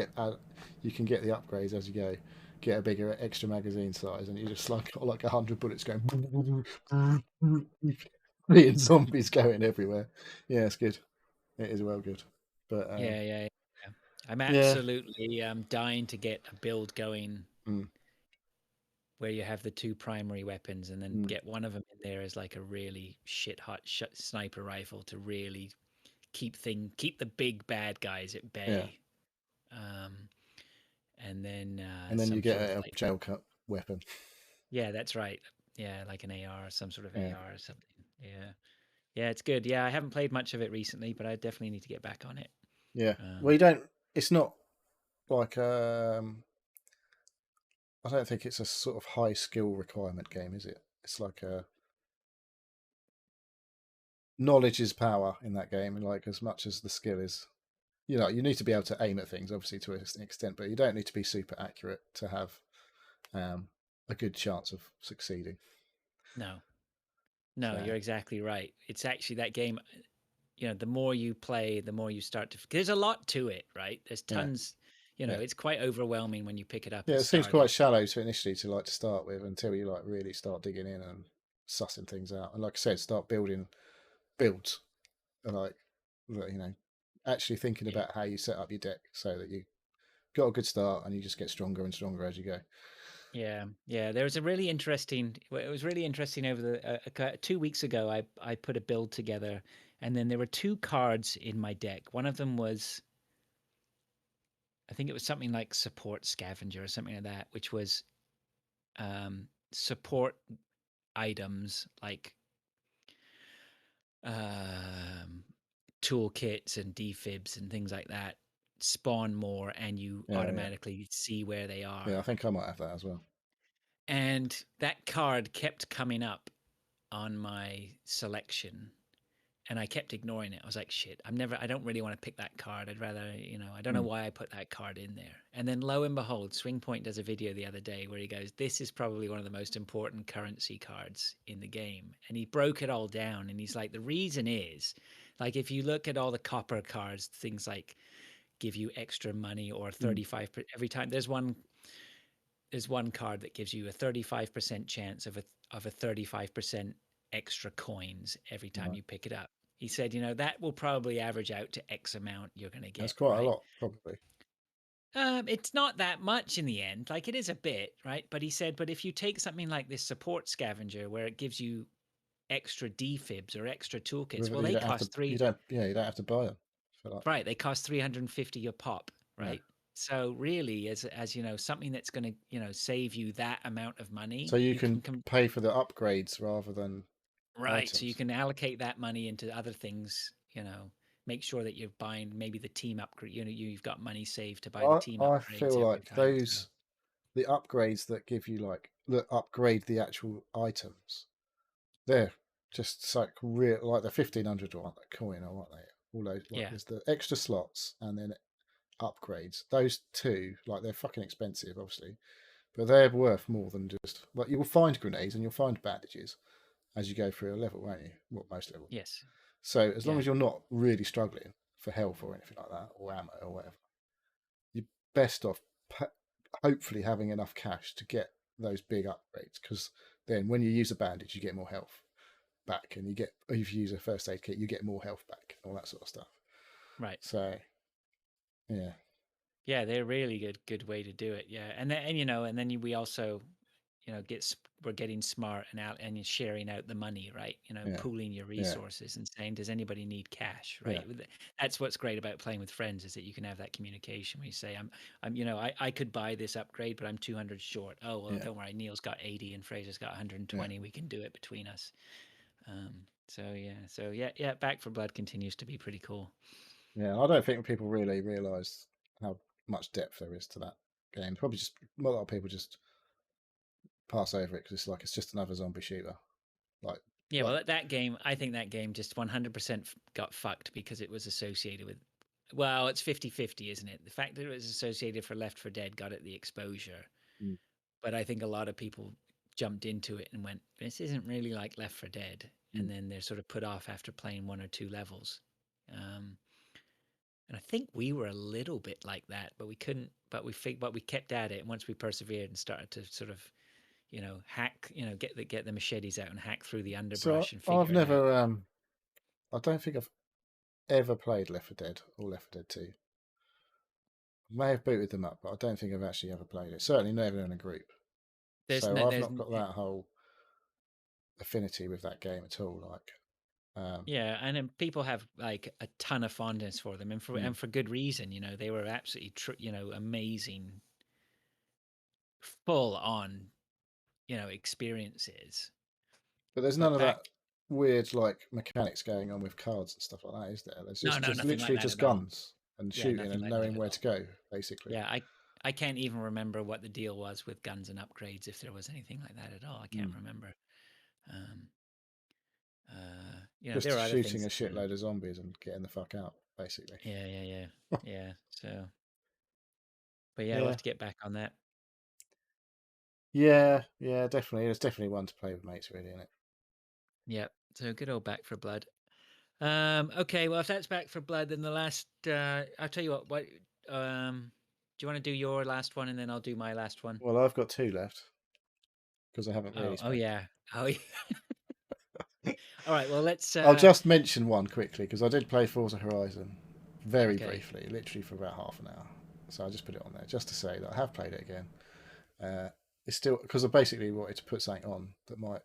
you can get the upgrades as you go. Get a bigger extra magazine size, and you just like got like 100 bullets going, and zombies going everywhere. Yeah, it's good. It is well good. But yeah. I'm yeah, absolutely dying to get a build going mm, where you have the two primary weapons and then mm, get one of them in there as like a really shit hot sniper rifle to really keep the big bad guys at yeah, bay. Um, and then and then you some get sort of a like jail cut weapon. yeah, that's right. Yeah, like an AR, some sort of Yeah, AR or something. Yeah, yeah, it's good. Yeah, I haven't played much of it recently, but I definitely need to get back on it. yeah. Well, Um, you don't. It's not like I don't think it's a sort of high skill requirement game, is it? It's like a knowledge is power in that game, and like as much as the skill is, you need to be able to aim at things, obviously to an extent, but you don't need to be super accurate to have um, a good chance of succeeding. no, no, So you're exactly right. It's actually that game. The more you play, the more you start to. There's a lot to it, right? There's yeah, tons. yeah, It's quite overwhelming when you pick it up yeah. and It seems start it. quite shallow to initially to start with until you like really start digging in and sussing things out, and like I said, start building builds and like actually thinking Yeah, about how you set up your deck so that you got a good start and you just get stronger and stronger as you go. yeah. There was a really interesting. It was really interesting over the 2 weeks ago. I put a build together, and then there were two cards in my deck. One of them was I think it was something like support scavenger or something like that, which was support items like um, toolkits and defibs and things like that spawn more and you Yeah, yeah, automatically see where they are. yeah. I think I might have that as well. And that card kept coming up on my selection and I kept ignoring it. I was like, shit, I don't really want to pick that card. I'd rather, I don't know Mm. why I put that card in there. And then lo and behold, Swing Point does a video the other day where he goes, this is probably one of the most important currency cards in the game. And he broke it all down. And he's like, the reason is, like, if you look at all the copper cards, things like give you extra money or Mm. 35 every time, there's one card that gives you a 35% chance of a 35% extra coins every time Right. you pick it up. He said, that will probably average out to X amount you're going to That's get, quite a right? lot, probably. It's not that much in the end. Like it is a bit, right? But he said, but if you take something like this support scavenger where it gives you extra defibs or extra toolkits, well, You they don't have to. cost three. You don't have to buy them for that. Right, they cost 350 a pop, Yeah. right? So really, as something that's going to save you that amount of money, So you you can can come pay for the upgrades rather than right. So you items. can allocate that money into other things. Make sure that you're buying maybe the team upgrade. You've got money saved to buy the team I upgrades feel every like time. So the upgrades that give you like that upgrade the actual items. They're just like real, like the 1,500 one, that coin, or what they all those like. yeah, There's the extra slots and then upgrades. Those two, like they're fucking expensive, obviously, but they're worth more than just like you will find grenades and you'll find bandages as you go through a level, won't you? Well, most levels. yes, So as long yeah, as you're not really struggling for health or anything like that, or ammo or whatever, you're best off hopefully having enough cash to get those big upgrades. Because then when you use a bandage, you get more health back, and if you use a first aid kit, you get more health back, all that sort of stuff. right. So yeah, Yeah, they're really good way to do it. Yeah, and then we also we're getting smart and out and sharing out the money, right? yeah, Pooling your yeah, resources and saying, does anybody need cash, yeah, right? That's what's great about playing with friends is that you can have that communication where you say, I could buy this upgrade, but I'm 200 short. Oh, well, yeah, don't worry. Neil's got 80 and Fraser's got yeah, 120. We can do it between us. Um, so yeah, Back for Blood continues to be pretty cool. yeah. I don't think people really realise how much depth there is to that game. Probably just a lot of people just pass over it because it's just another zombie shooter. Like, Yeah, like well, that game, I think that game just 100% got fucked because it was associated with, well, it's 50-50, isn't it? The fact that it was associated for Left 4 Dead got it the exposure. But I think a lot of people jumped into it and went, this isn't really like Left 4 Dead. and then they're sort of put off after playing one or two levels. And I think we were a little bit like that, but we couldn't. But we kept at it, and once we persevered and started to sort of, hack, get the machetes out and hack through the So underbrush and I've figure it out. never, I don't think I've ever played Left 4 Dead or Left 4 Dead 2. I may have booted them up, but I don't think I've actually ever played it. Certainly never in a group. There's So no, I've there's not got that whole affinity with that game at all. Like, Yeah, and then people have like a ton of fondness for them, and for good reason. They were absolutely amazing, full on, experiences. but there's none But of that back, weird like mechanics going on with cards and stuff like that, is there? There's no, just no, just nothing like literally that just at all. guns and Yeah, shooting nothing and like that knowing at where all. to go, basically. Yeah, I can't even remember what the deal was with guns and upgrades, if there was anything like that at all. I can't remember. Um, there Just are other shooting things. a shitload of zombies and getting the fuck out, basically. Yeah, yeah, yeah, yeah. So, but yeah, we'll Yeah, have to get back on that. yeah, definitely. It's definitely one to play with mates, really, isn't it? Yep. So good old Back for Blood. Okay, well, if that's Back for Blood, then the last. I'll tell you what. Do you want to do your last one, and then I'll do my last one? Well, I've got two left because I haven't really Oh spent. yeah. Oh yeah. All right. Well, let's. I'll just mention one quickly because I did play Forza Horizon very Okay. briefly, literally for about half an hour. So I just put it on there just to say that I have played it again. It's still because I basically wanted to put something on that might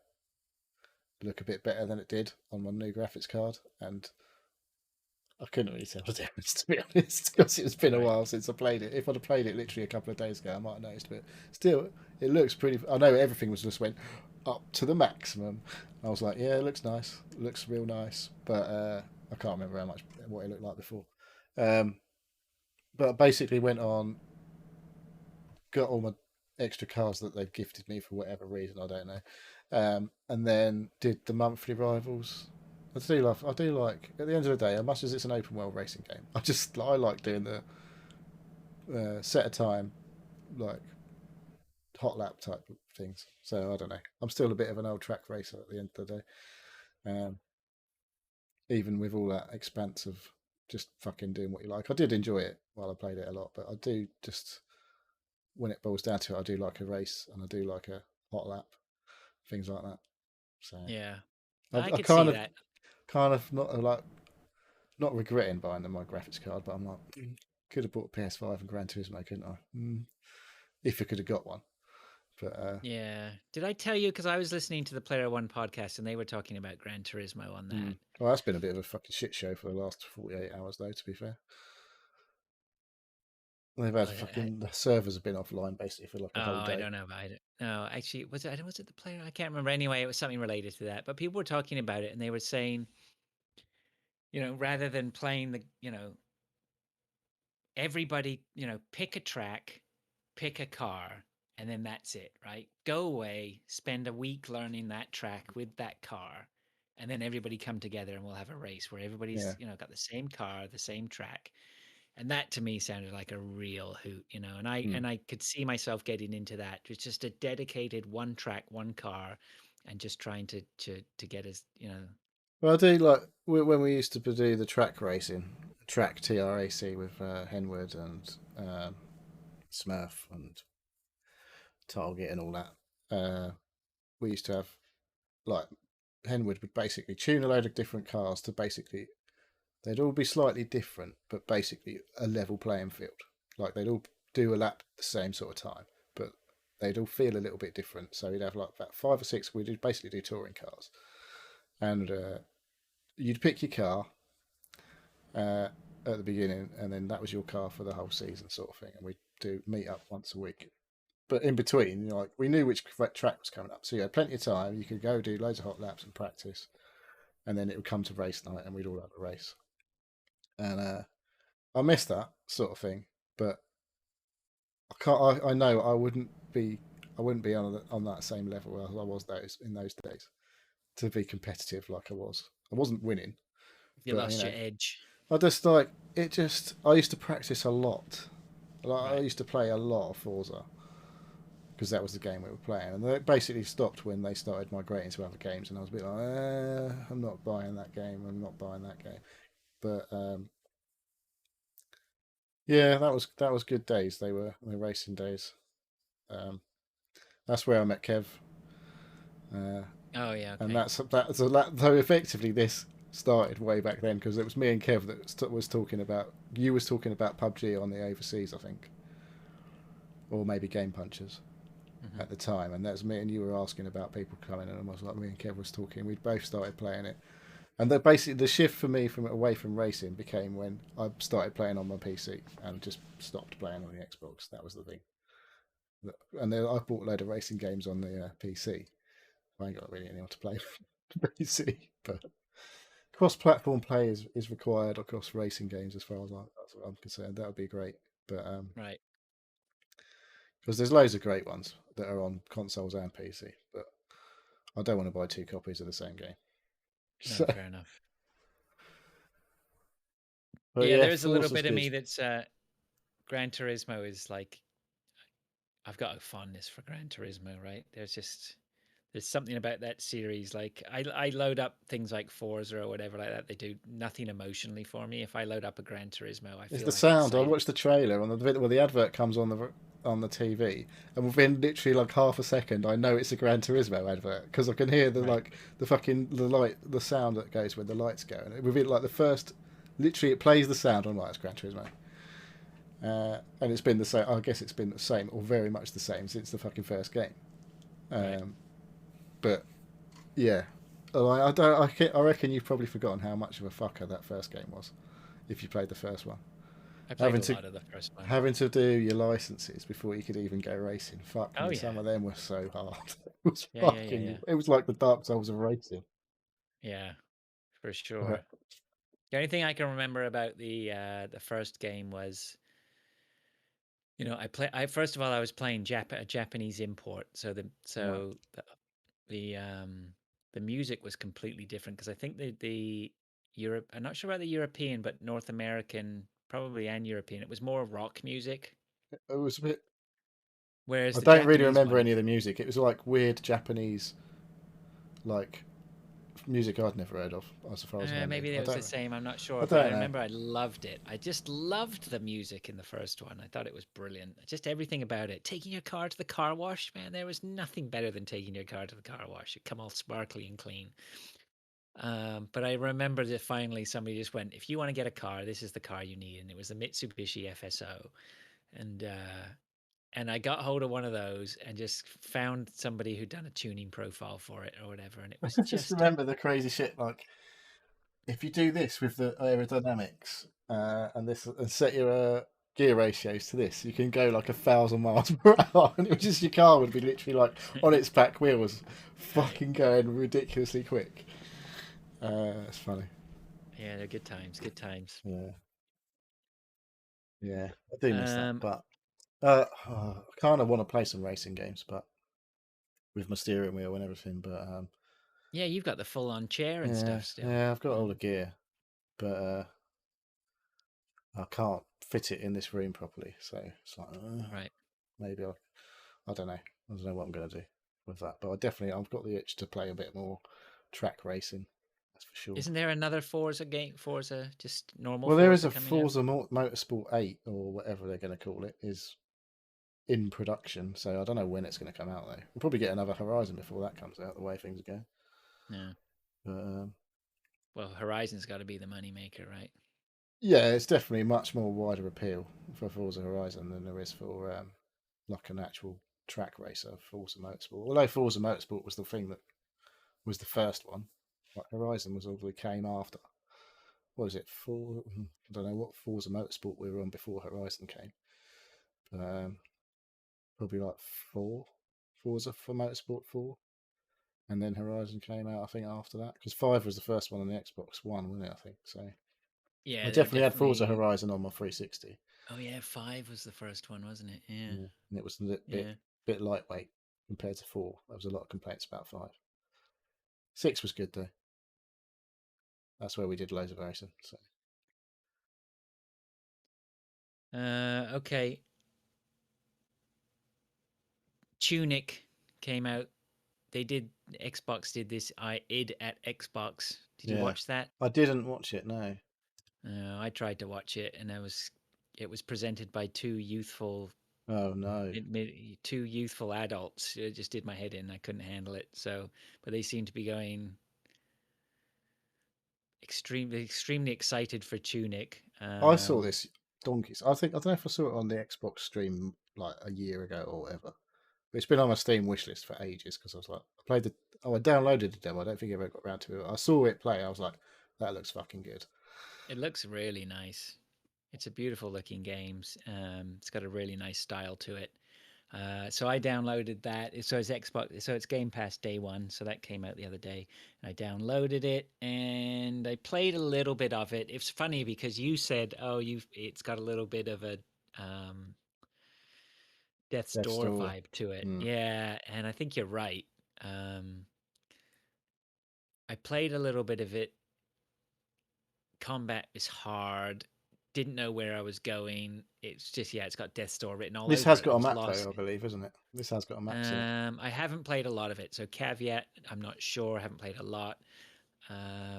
look a bit better than it did on my new graphics card, and I couldn't really tell the difference, to be honest, because it's been a Right. while since I played it. If I'd have played it literally a couple of days ago, I might have noticed, but still, it looks pretty. I know everything was just went up to the maximum. I was like, yeah, it looks nice, it looks real nice, but I can't remember what it looked like before. But I basically went on, got all my extra cars that they've gifted me for whatever reason, I don't know, and then did the monthly rivals. I do like. At the end of the day, as much as it's an open world racing game, I like doing the set a time, like hot lap type of things. So I don't know. I'm still a bit of an old track racer at the end of the day, even with all that expanse of just fucking doing what you like. I did enjoy it while I played it a lot, but I do just when it boils down to it, I do like a race and I do like a hot lap, things like that. So Yeah. I I could see that. kind of not regretting buying my graphics card, but I'm like, could have bought a PS5 and Gran Turismo, couldn't I? If I could have got one. But Yeah. Did I tell you? Because I was listening to the Player One podcast, and they were talking about Gran Turismo on that. well, that's been a bit of a fucking shit show for the last 48 hours, though. To be fair, they've had the servers have been offline basically for like a whole day. I don't know about it. No, actually, was it the player? I can't remember. Anyway, it was something related to that. But people were talking about it, and they were saying, rather than playing everybody, pick a track, pick a car, and then that's it, right? Go away, spend a week learning that track with that car, and then everybody come together and we'll have a race where everybody's, Yeah. got the same car, the same track. And that to me sounded like a real hoot, and I could see myself getting into that. It's just a dedicated one track, one car, and just trying to get as. Well, I do like when we used to do the track racing, track TRAC with Henwood and Smurf and Target and all that. We used to have like Henwood would basically tune a load of different cars to basically they'd all be slightly different, but basically a level playing field. Like they'd all do a lap at the same sort of time, but they'd all feel a little bit different. So we'd have like about 5 or 6. We'd basically do touring cars, and you'd pick your car at the beginning, and then that was your car for the whole season, sort of thing. And we'd do meet up once a week. But in between, like we knew which track was coming up, so you had plenty of time. You could go do loads of hot laps and practice, and then it would come to race night, and we'd all have a race. And I miss that sort of thing, but I can't. I know I wouldn't be. I wouldn't be on that same level as I was in those days to be competitive like I was. I wasn't winning, You but lost your edge. I just like it. Just I used to practice a lot. Like I Right. used to play a lot of Forza because that was the game we were playing, and they basically stopped when they started migrating to other games, and I was a bit like, I'm not buying that game. I'm not buying that game. But yeah, that was good days. They were racing days. That's where I met Kev. Oh yeah, And okay. so effectively this started way back then because it was me and Kev that was talking about PUBG on the overseas, I think, or maybe Game Punchers Hmm. at the time, and that's me and you were asking about people coming, and I was like, me and Kev was talking. We'd both started playing it, and basically the shift for me from away from racing became when I started playing on my PC and just stopped playing on the Xbox. That was the thing. And then I bought a load of racing games on the PC. I ain't got really anyone to play PC, but cross-platform play is required across racing games as far as I'm concerned. That would be great, but Right. because there's loads of great ones that are on consoles and PC, but I don't want to buy two copies of the same game. No, So, fair enough. but Yeah, yeah, there is a little Forza's bit of good. me that's Gran Turismo is like I've got a fondness for Gran Turismo, right? There's something about that series. Like I load up things like Forza or whatever like that. They do nothing emotionally for me. If I load up a Gran Turismo, I It's feel the like sound. I excited. watched the trailer on the well, the advert comes on the TV, and within literally like half a second, I know it's a Gran Turismo advert because I can hear Right. the light, the sound that goes when the lights go, and within like the first, literally it plays the sound. I'm like, it's Gran Turismo, and it's been the same. I guess it's been the same or very much the same since the fucking first game. Right. Um, but yeah, I don't. I reckon you've probably forgotten how much of a fucker that first game was if you played the first one. I played Having a to lot of the first one. having to do your licenses before you could even go racing. Fuck Oh me, yeah. some of them were so hard. It was Yeah, yeah, yeah, fucking. yeah. It was like the Dark Souls of racing. Yeah, for sure. The only thing I can remember about the first game was, I first of all I was playing a Japanese import, so Right. the um the music was completely different because I think the Europe, I'm not sure about the European, but North American probably and European, it was more rock music, It was a bit. whereas I the don't really Japanese remember one, any of the music. It was like weird Japanese, like music I'd never heard of, as far as I knew. maybe I it was the don't. same. I'm not I sure, but I don't know. remember I loved it. I just loved the music in the first one. I thought it was brilliant. Just everything about it. Taking your car to the car wash, man. There was nothing better than taking your car to the car wash. It come all sparkly and clean. But I remember that finally somebody just went, "If you want to get a car, this is the car you need," and it was a Mitsubishi FSO, and uh, and I got hold of one of those and just found somebody who'd done a tuning profile for it or whatever, and it was I just just remember the crazy shit like if you do this with the aerodynamics and set your gear ratios to this, you can go like 1,000 miles per hour, and it was just your car would be literally like on its back wheels, right. fucking going ridiculously quick. It's funny. Yeah, they're good times. Good times. Yeah, yeah, I do miss that, Um, but I kind of want to play some racing games, but with my steering wheel and everything. But yeah, you've got the full-on chair and yeah, stuff still. yeah, I've got all the gear, but I can't fit it in this room properly. So it's like Right. maybe I don't know. I don't know what I'm going to do with that, but I've got the itch to play a bit more track racing. That's for sure. Isn't there another Forza game? Forza, just normal Well, there is Forza a coming out? Forza Motorsport 8 or whatever they're going to call it is in production. So I don't know when it's going to come out though. We'll probably get another Horizon before that comes out. The way things are going, No. but Well, Horizon's got to be the money maker, right? yeah, it's definitely much more wider appeal for Forza Horizon than there is for like an actual track racer, Forza Motorsport. Although Forza Motorsport was the thing that was the first one, like Horizon was obviously came after. What was it? I don't know what Forza Motorsport we were on before Horizon came. But, probably like four Forza for Motorsport 4, and then Horizon came out I think after that because 5 was the first one on the Xbox One, wasn't it? I think so. I Yeah, they're definitely had Forza definitely. Horizon on my 360. Oh yeah, 5 was the first one, wasn't it? Yeah. Yeah, and it was a little Yeah. bit lightweight compared to 4. There was a lot of complaints about 5. 6 was good though. That's where we did loads of racing. So Okay. Tunic came out. Xbox did this id at Xbox. Did you Yeah. watch that? I didn't watch it. No. I tried to watch it, and it was presented by Oh no. two youthful adults. It just did my head in. I couldn't handle it. So, but they seem to be going extremely excited for Tunic. I saw this donkeys. I don't know if I saw it on the Xbox stream like a year ago or whatever. But it's been on my Steam wishlist for ages because I was like, I downloaded the demo. I don't think I ever got around to it. I saw it play. I was like, that looks fucking good. It looks really nice. It's a beautiful looking game. It's got a really nice style to it. So I downloaded that. So it's Xbox. So it's Game Pass day one. So that came out the other day. And I downloaded it and I played a little bit of it. It's funny because you said, "Oh, it's got a little bit of a Death's Death's Door Door. vibe to it." Mm. Yeah, and I think you're right. I played a little bit of it. Combat is hard. Didn't know where I was going. It's just it's got Death's Door written all This over has it. got I a was map lost. though, I believe, isn't it? This has got a map. I haven't played a lot of it, so caveat: I'm not sure. I haven't played a lot,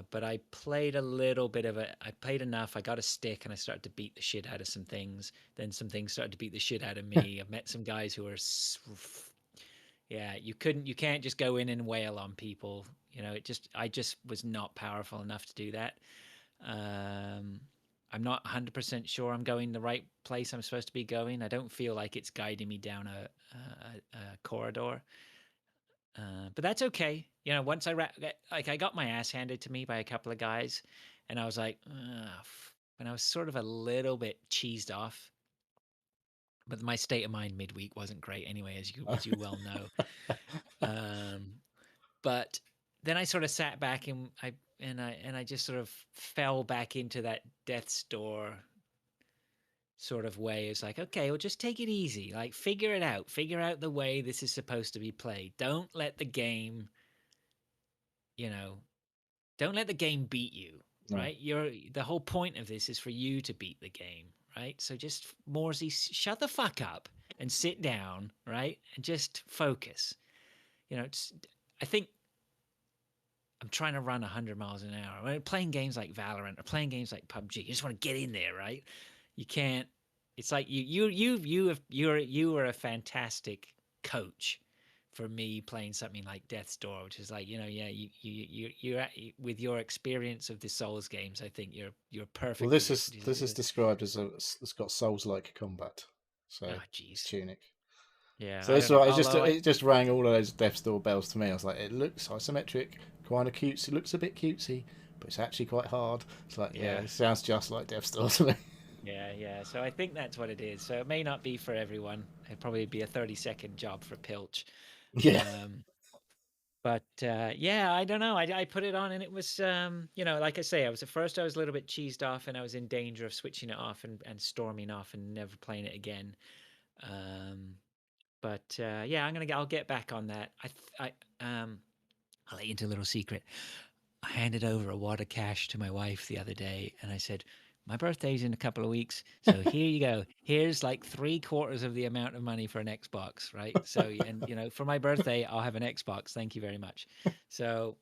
but I played a little bit of it. I played enough. I got a stick, and I started to beat the shit out of some things. Then some things started to beat the shit out of me. I've met some guys who are, you can't just go in and wail on people. I just was not powerful enough to do that. I'm not 100% sure I'm going the right place I'm supposed to be going. I don't feel like it's guiding me down a corridor. But that's okay. Once I got my ass handed to me by a couple of guys, and I was like, and I was sort of a little bit cheesed off. But my state of mind midweek wasn't great anyway, as you well know. But then I sort of sat back and I just sort of fell back into that Death's Door sort of way. It's like, okay, well, just take it easy. Like, figure it out. Figure out the way this is supposed to be played. Don't let the game, don't let the game beat you, right? The whole point of this is for you to beat the game, right? So just, Morsey, shut the fuck up and sit down, right? And just focus. I think I'm trying to run 100 miles an hour. When playing games like Valorant or playing games like PUBG, you just want to get in there, right? You can't. It's like you are a fantastic coach for me playing something like Death's Door, which is like, you're with your experience of the Souls games. I think you're perfect. Well, this is described as it's got Souls-like combat. So it's jeez. Tunic. Yeah. So that's right. It just rang all of those Death's Door bells to me. I was like, it looks isometric, kind of cutesy. It looks a bit cutesy, but it's actually quite hard. It's like, it sounds just like Death's Door to me. Yeah. So I think that's what it is. So it may not be for everyone. It'd probably be a 30-second job for Pilch. Yeah. But I don't know. I put it on and it was, like I say, I was a little bit cheesed off and I was in danger of switching it off and storming off and never playing it again. But I'll get back on that. I'll let you into a little secret. I handed over a wad of cash to my wife the other day and I said, my birthday's in a couple of weeks. So here you go. Here's like 3/4 of the amount of money for an Xbox, right? So, and for my birthday, I'll have an Xbox. Thank you very much. So,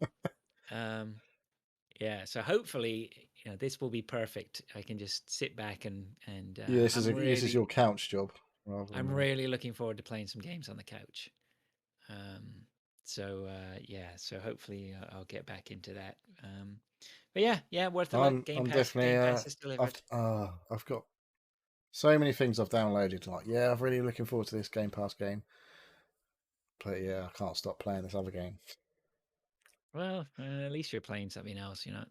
so hopefully, this will be perfect. I can just sit back and this is your couch job. I'm really looking forward to playing some games on the couch. So hopefully I'll get back into that. But worth a look. Game Pass is delivered. I've got so many things I've downloaded. Like, I'm really looking forward to this Game Pass game. But I can't stop playing this other game. Well, at least you're playing something else, you know.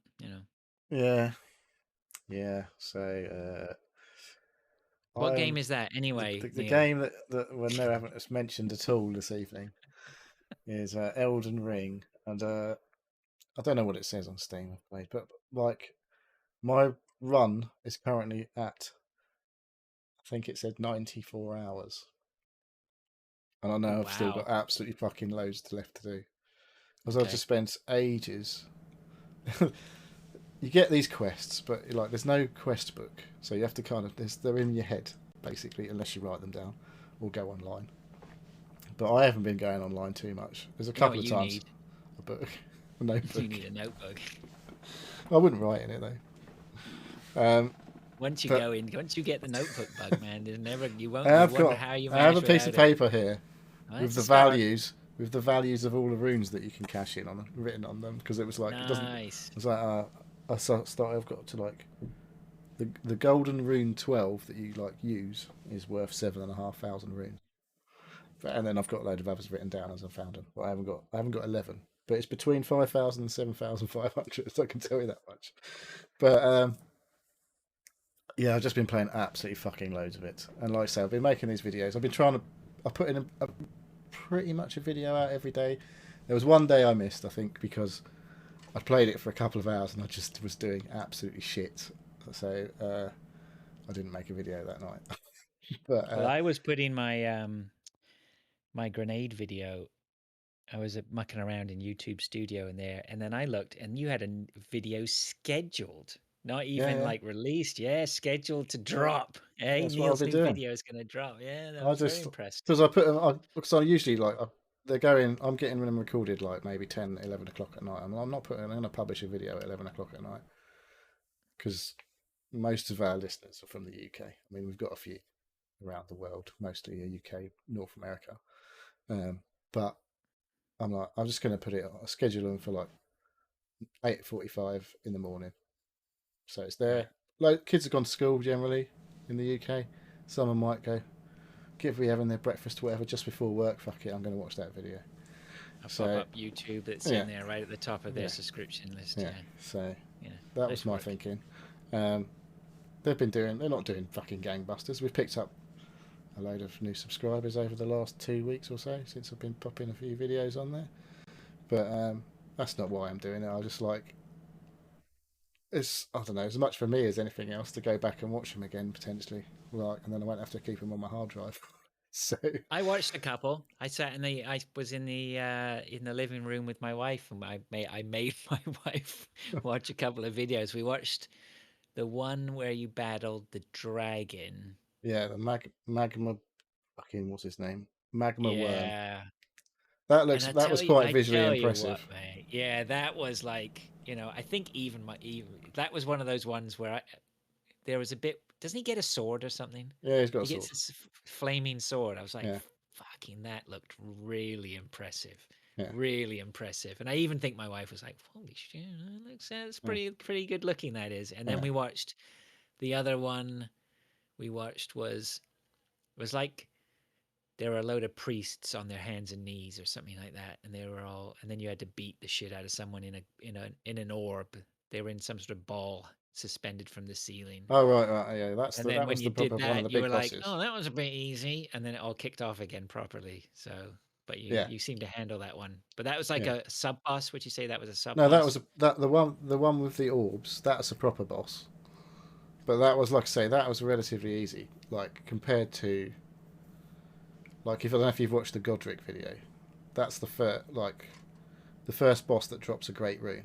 Yeah. So, what game is that anyway? The game that no haven't mentioned at all this evening is Elden Ring, and I don't know what it says on Steam I've played, but like my run is currently at, I think it said 94 hours. And I know I've still got absolutely fucking loads left to do. Because I've just spent ages. You get these quests, but like there's no quest book. So you have to they're in your head, basically, unless you write them down or go online. But I haven't been going online too much. There's a You know couple what of you times need? a book, a notebook. You need a notebook. I wouldn't write in it though. Once you But go in, once you get the notebook bug, man, there's never you won't. You I've wonder got how you I have manage a piece of without it. paper here Well, with that's a the start. values of all the runes that you can cash in on written on them, because it was like it doesn't. Nice. It's like I've got to like the golden rune 12 that you like use is worth 7,500 runes. And then I've got a load of others written down as I found them. But I haven't got 11. But it's between 5,000 and 7,500, so I can tell you that much. But yeah, I've just been playing absolutely fucking loads of it. And like I say, I've been making these videos. I've been trying to. I put in pretty much a video out every day. There was one day I missed, I think, because I played it for a couple of hours and I just was doing absolutely shit. So I didn't make a video that night. But Well, I was putting my grenade video. I was mucking around in YouTube Studio in there, and then I looked, and you had a video scheduled, not yeah, even yeah, like released. Yeah, scheduled to yeah. drop. Hey, That's what I've Neil's been new doing. video is going to drop. Yeah, I I was very just impressed. because I put them because I usually they're going. I'm getting them recorded like maybe 10, 11 o'clock at night. I'm not putting. I'm going to publish a video at 11 o'clock at night because most of our listeners are from the UK. I mean, we've got a few around the world, mostly UK, North America. But I'm just going to put it. I schedule them for like 8:45 in the morning, so it's Right. there. Like kids have gone to school generally in the UK. Some might go. Give we having their breakfast or whatever just before work. Fuck it, I'm going to watch that video. I'll pop So up YouTube that's yeah, in there right at the top of their yeah, subscription list. yeah. Yeah, So yeah. that Nice was my work. thinking. They're not doing fucking gangbusters. We've picked up a load of new subscribers over the last 2 weeks or so since I've been popping a few videos on there. But that's not why I'm doing it. I just like I don't know, as much for me as anything else to go back and watch them again potentially. Like, and then I won't have to keep them on my hard drive. So I watched a couple. I was in the living room with my wife, and I made my wife watch a couple of videos. We watched the one where you battled the dragon. yeah, the magma fucking what's his name? Magma worm. Yeah. And That was quite I visually tell you what, impressive. mate. Yeah, that was like, I think even that was one of those ones where there was a bit. Doesn't he get a sword or something? Yeah, he's got a He sword. gets this flaming sword. I was like, Yeah, fucking, that looked really impressive. yeah, Really impressive. And I even think my wife was like, holy shit, that looks that's yeah, pretty good looking, that is. And then yeah. we watched the other one we watched was like there were a load of priests on their hands and knees or something like that, and they were all, and then you had to beat the shit out of someone in an orb. They were in some sort of ball suspended from the ceiling. Oh right, yeah. And then That when was you the did proper one of the that, you were big like, bosses. "Oh, that was a bit easy," and then it all kicked off again properly. So, but Yeah, you seem to handle that one. But that was like yeah. a sub boss. Would you say that was a sub No, that boss? was the one with the orbs. That's a proper boss. But that was like I say, that was relatively easy. Like compared to like if I don't know if you've watched the Godric video, that's the first boss that drops a great rune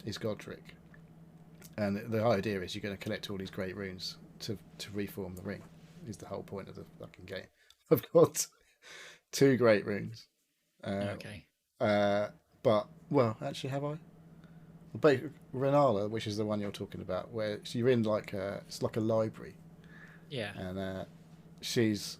is Godric, and the idea is you're going to collect all these great runes to reform the ring. Is the whole point of the fucking game. I've got two great runes. Uh, Okay. but well, actually, have I? But Renala, which is the one you're talking about, where you're in it's like a library, Yeah. and she's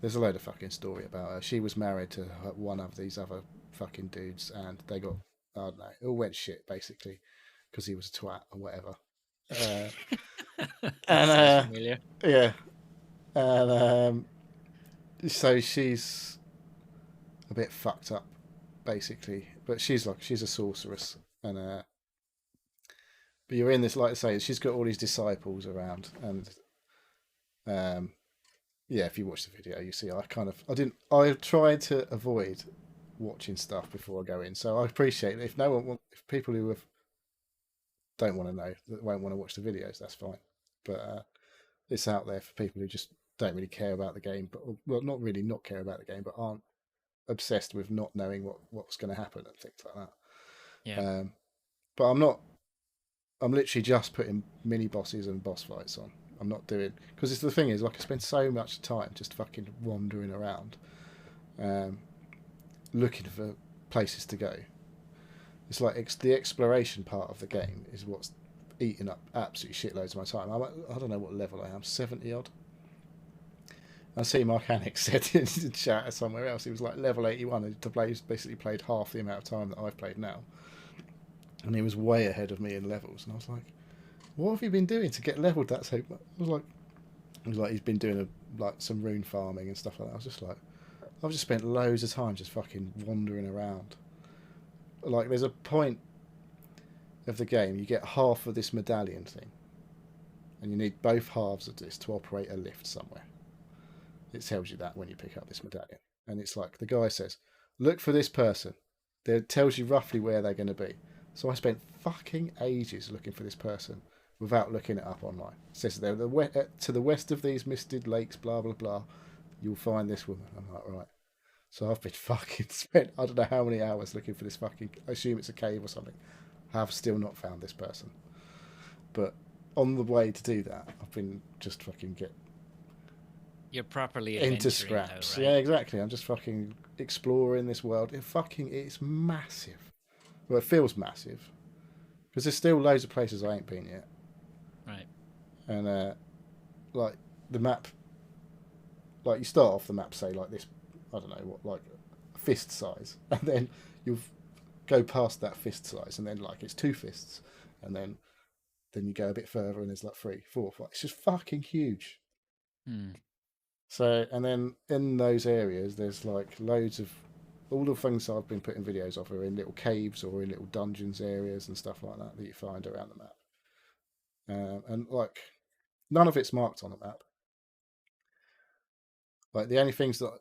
there's a load of fucking story about her. She was married to one of these other fucking dudes, and they got I don't know, it all went shit basically because he was a twat or whatever. Uh, That and sounds familiar. yeah, and so she's a bit fucked up basically, but she's a sorceress, and but you're in this, like I say, she's got all these disciples around, and um, yeah, if you watch the video, you see I tried to avoid watching stuff before I go in. So I appreciate it. If people who don't want to know, that won't want to watch the videos, that's fine. But it's out there for people who just don't really care about the game, but well, not really not care about the game, but aren't obsessed with not knowing what's going to happen and things like Yeah. that. But I'm not. I'm literally just putting mini bosses and boss fights on. I'm not doing because the thing is, like, I spend so much time just fucking wandering around um, looking for places to go. It's like the exploration part of the game is what's eating up absolutely shitloads of my time. I don't know what level I am, 70 odd. I see Mark Hannick said in chat somewhere else he was like level 81 and basically played half the amount of time that I've played now. And he was way ahead of me in levels. And I was like, what have you been doing to get leveled that so much? It was like he's been doing like some rune farming and stuff like that. I was just like, I've just spent loads of time just fucking wandering around. Like there's a point of the game you get half of this medallion thing, and you need both halves of this to operate a lift somewhere. It tells you that when you pick up this medallion, and it's like the guy says, "Look for this person." It tells you roughly where they're going to be. So I spent fucking ages looking for this person without looking it up online. It says they're to the west of these misted lakes, blah blah blah. You'll find this woman. I'm like, right. So I've been fucking spent I don't know how many hours looking for this fucking. I assume it's a cave or something. I have still not found this person. But on the way to do that, I've been just fucking get You're properly into adventuring scraps. though, Yeah, right? exactly. I'm just fucking exploring this world. It's massive. Well, it feels massive because there's still loads of places I ain't been yet, Right. and like the map, like you start off the map say like this, I don't know what, like fist size, and then you'll go past that fist size, and then like it's two fists, and then you go a bit further, and there's like three, four, five. It's just fucking huge. Hmm. So, and then in those areas, there's like loads of all the things I've been putting videos of are in little caves or in little dungeons areas and stuff like that that you find around the map. And like none of it's marked on the map. Like the only things that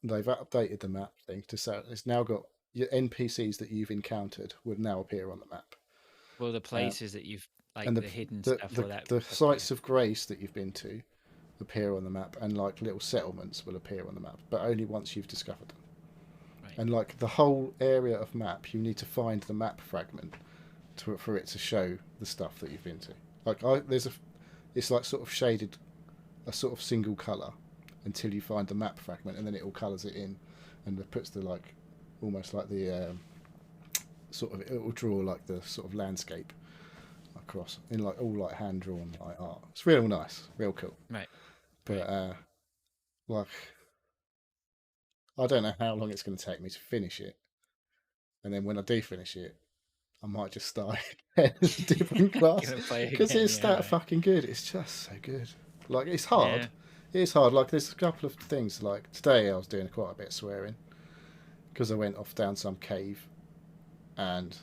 they've updated the map thing to say it's now got your NPCs that you've encountered would now appear on the map. Well, the Uh, places that you've and like the hidden the, stuff the will that the appear. sites of grace that you've been to appear on the map, and like little settlements will appear on the map, but only once you've discovered them. Right. And like the whole area of map, you need to find the map fragment for it to show the stuff that you've been to. Like it's like sort of shaded a sort of single color until you find the map fragment, and then it all colors it in, and it puts the like almost like the sort of it will draw like the sort of landscape across in like all like hand drawn like art. It's real nice, real cool. Right. But Right. like I don't know how long it's going to take me to finish it, and then when I do finish it, I might just start again as a different class Gonna play because again, it's yeah, that right. fucking good. It's just so good. Like it's hard. Yeah. It is hard. Like there's a couple of things. Like today, I was doing quite a bit of swearing because I went off down some cave and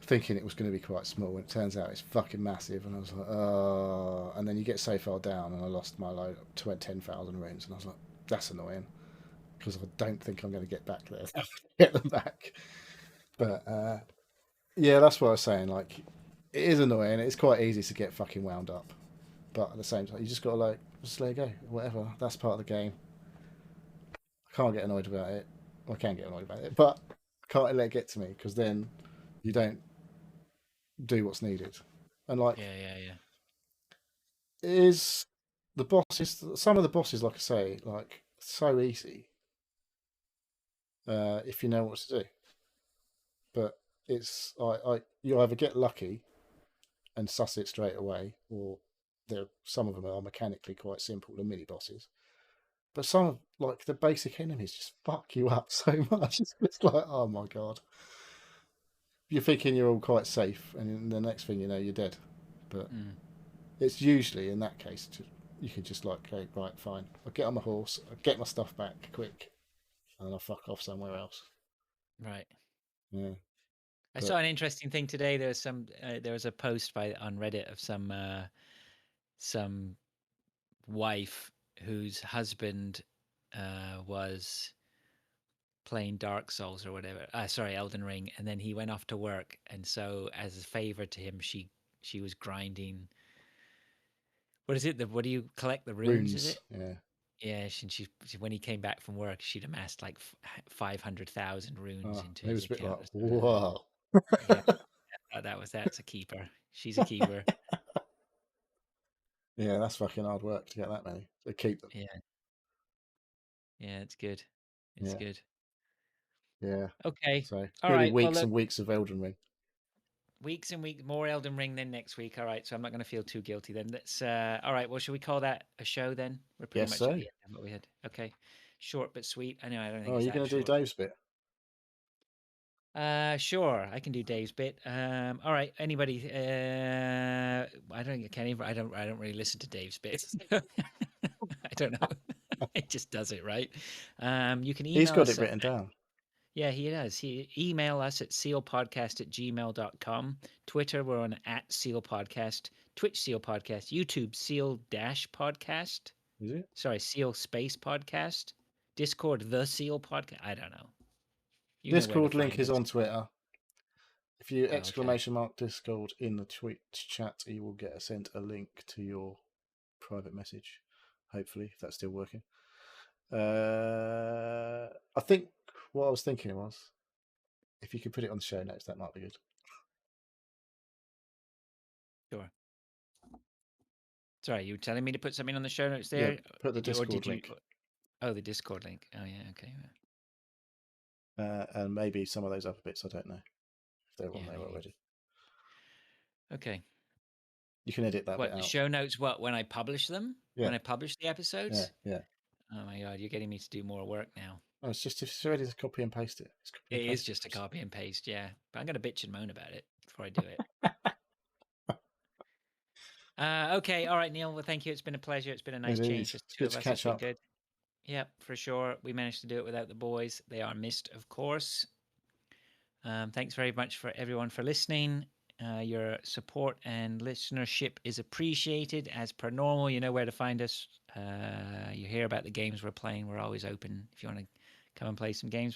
thinking it was going to be quite small, and it turns out it's fucking massive. And I was like, oh. And then you get so far down, and I lost my load to 10,000 runes, and I was like, that's annoying because I don't think I'm going to get back there. Get them back, but yeah, that's what I was saying. Like, it is annoying. It's quite easy to get fucking wound up, but at the same time, you just gotta like just let it go. Whatever. That's part of the game. I can't get annoyed about it. Well, I can get annoyed about it, but I can't let it get to me because then you don't do what's needed. And like, Yeah, yeah, yeah. is the bosses? Some of the bosses, like I say, like so easy if you know what to do. But it's I you either get lucky and suss it straight away, or some of them are mechanically quite simple, the mini bosses. But some like the basic enemies just fuck you up so much. It's like, oh my god, you're thinking you're all quite safe, and the next thing you know, you're dead. But Mm. it's usually in that case you can just like, okay, right, fine. I'll get on my horse, I'll get my stuff back quick, and I'll fuck off somewhere else. Right. Yeah, I but saw an interesting thing today. There was a post by on Reddit of some wife whose husband was playing Dark Souls or whatever. Sorry, Elden Ring, and then he went off to work, and so as a favor to him, she was grinding. What is it? What do you collect the runes? Is runes. it? Yeah. Yeah, when he came back from work, she'd amassed like 500,000 runes Oh, into it his was a bit like, account. wow. Yeah, that's a keeper. She's a keeper. Yeah, that's fucking hard work to get that many to keep them. Yeah. Yeah, it's good. It's Yeah, good. yeah. Okay. So All gonna be right. Well, weeks look, and weeks of Elden Ring. weeks and weeks more Elden Ring than next week. All right. So I'm not going to feel too guilty then. That's all right. Well, should we call that a show then? We're pretty Yes, much at so. the end of what we had. Okay. Short but sweet. I know. I don't think Oh, it's you're that gonna do short. Dave's bit. Sure, I can do Dave's bit. All right. Anybody? I don't. I can't even. I don't. I don't really listen to Dave's bits. I don't know. It just does it right. You can He's email got it us. written down. Yeah, he does. He email us at sealpodcast@gmail.com. Twitter, we're on @sealpodcast. Twitch Seal Podcast. YouTube Seal Dash Podcast. Is it? Sorry, Seal Space Podcast. Discord The Seal Podcast. I don't know. You know where to Discord link find is us. on Twitter. If you Oh, okay. !Discord in the Twitch chat, you will get sent a link to your private message. Hopefully, if that's still working. I think what I was thinking was, if you could put it on the show notes, that might be good. Sure. Sorry, you were telling me to put something on the show notes Yeah, there? put the Did you, or Discord did you? link, Oh, the Discord link. Oh, yeah. Okay. and maybe some of those other bits. I don't know if they're on Yeah, there maybe. already. Okay. You can edit that bit What, the out. show notes? What, when I publish them? Yeah. When I publish the Yeah, episodes? yeah. Oh my God, you're getting me to do more work now. Oh, it's just if it's ready to copy and paste it. It's copy It and is paste just a it. copy and paste, yeah. But I'm going to bitch and moan about it before I do it. Okay, all right, Neil. Well, thank you. It's been a pleasure. It's been a nice It change. is. Just It's two good of to us. It's catch been up. good. Yep, for sure. We managed to do it without the boys. They are missed, of course. Thanks very much for everyone for listening. Your support and listenership is appreciated. As per normal, you know where to find us. You hear about the games we're playing. We're always open if you want to come and play some games with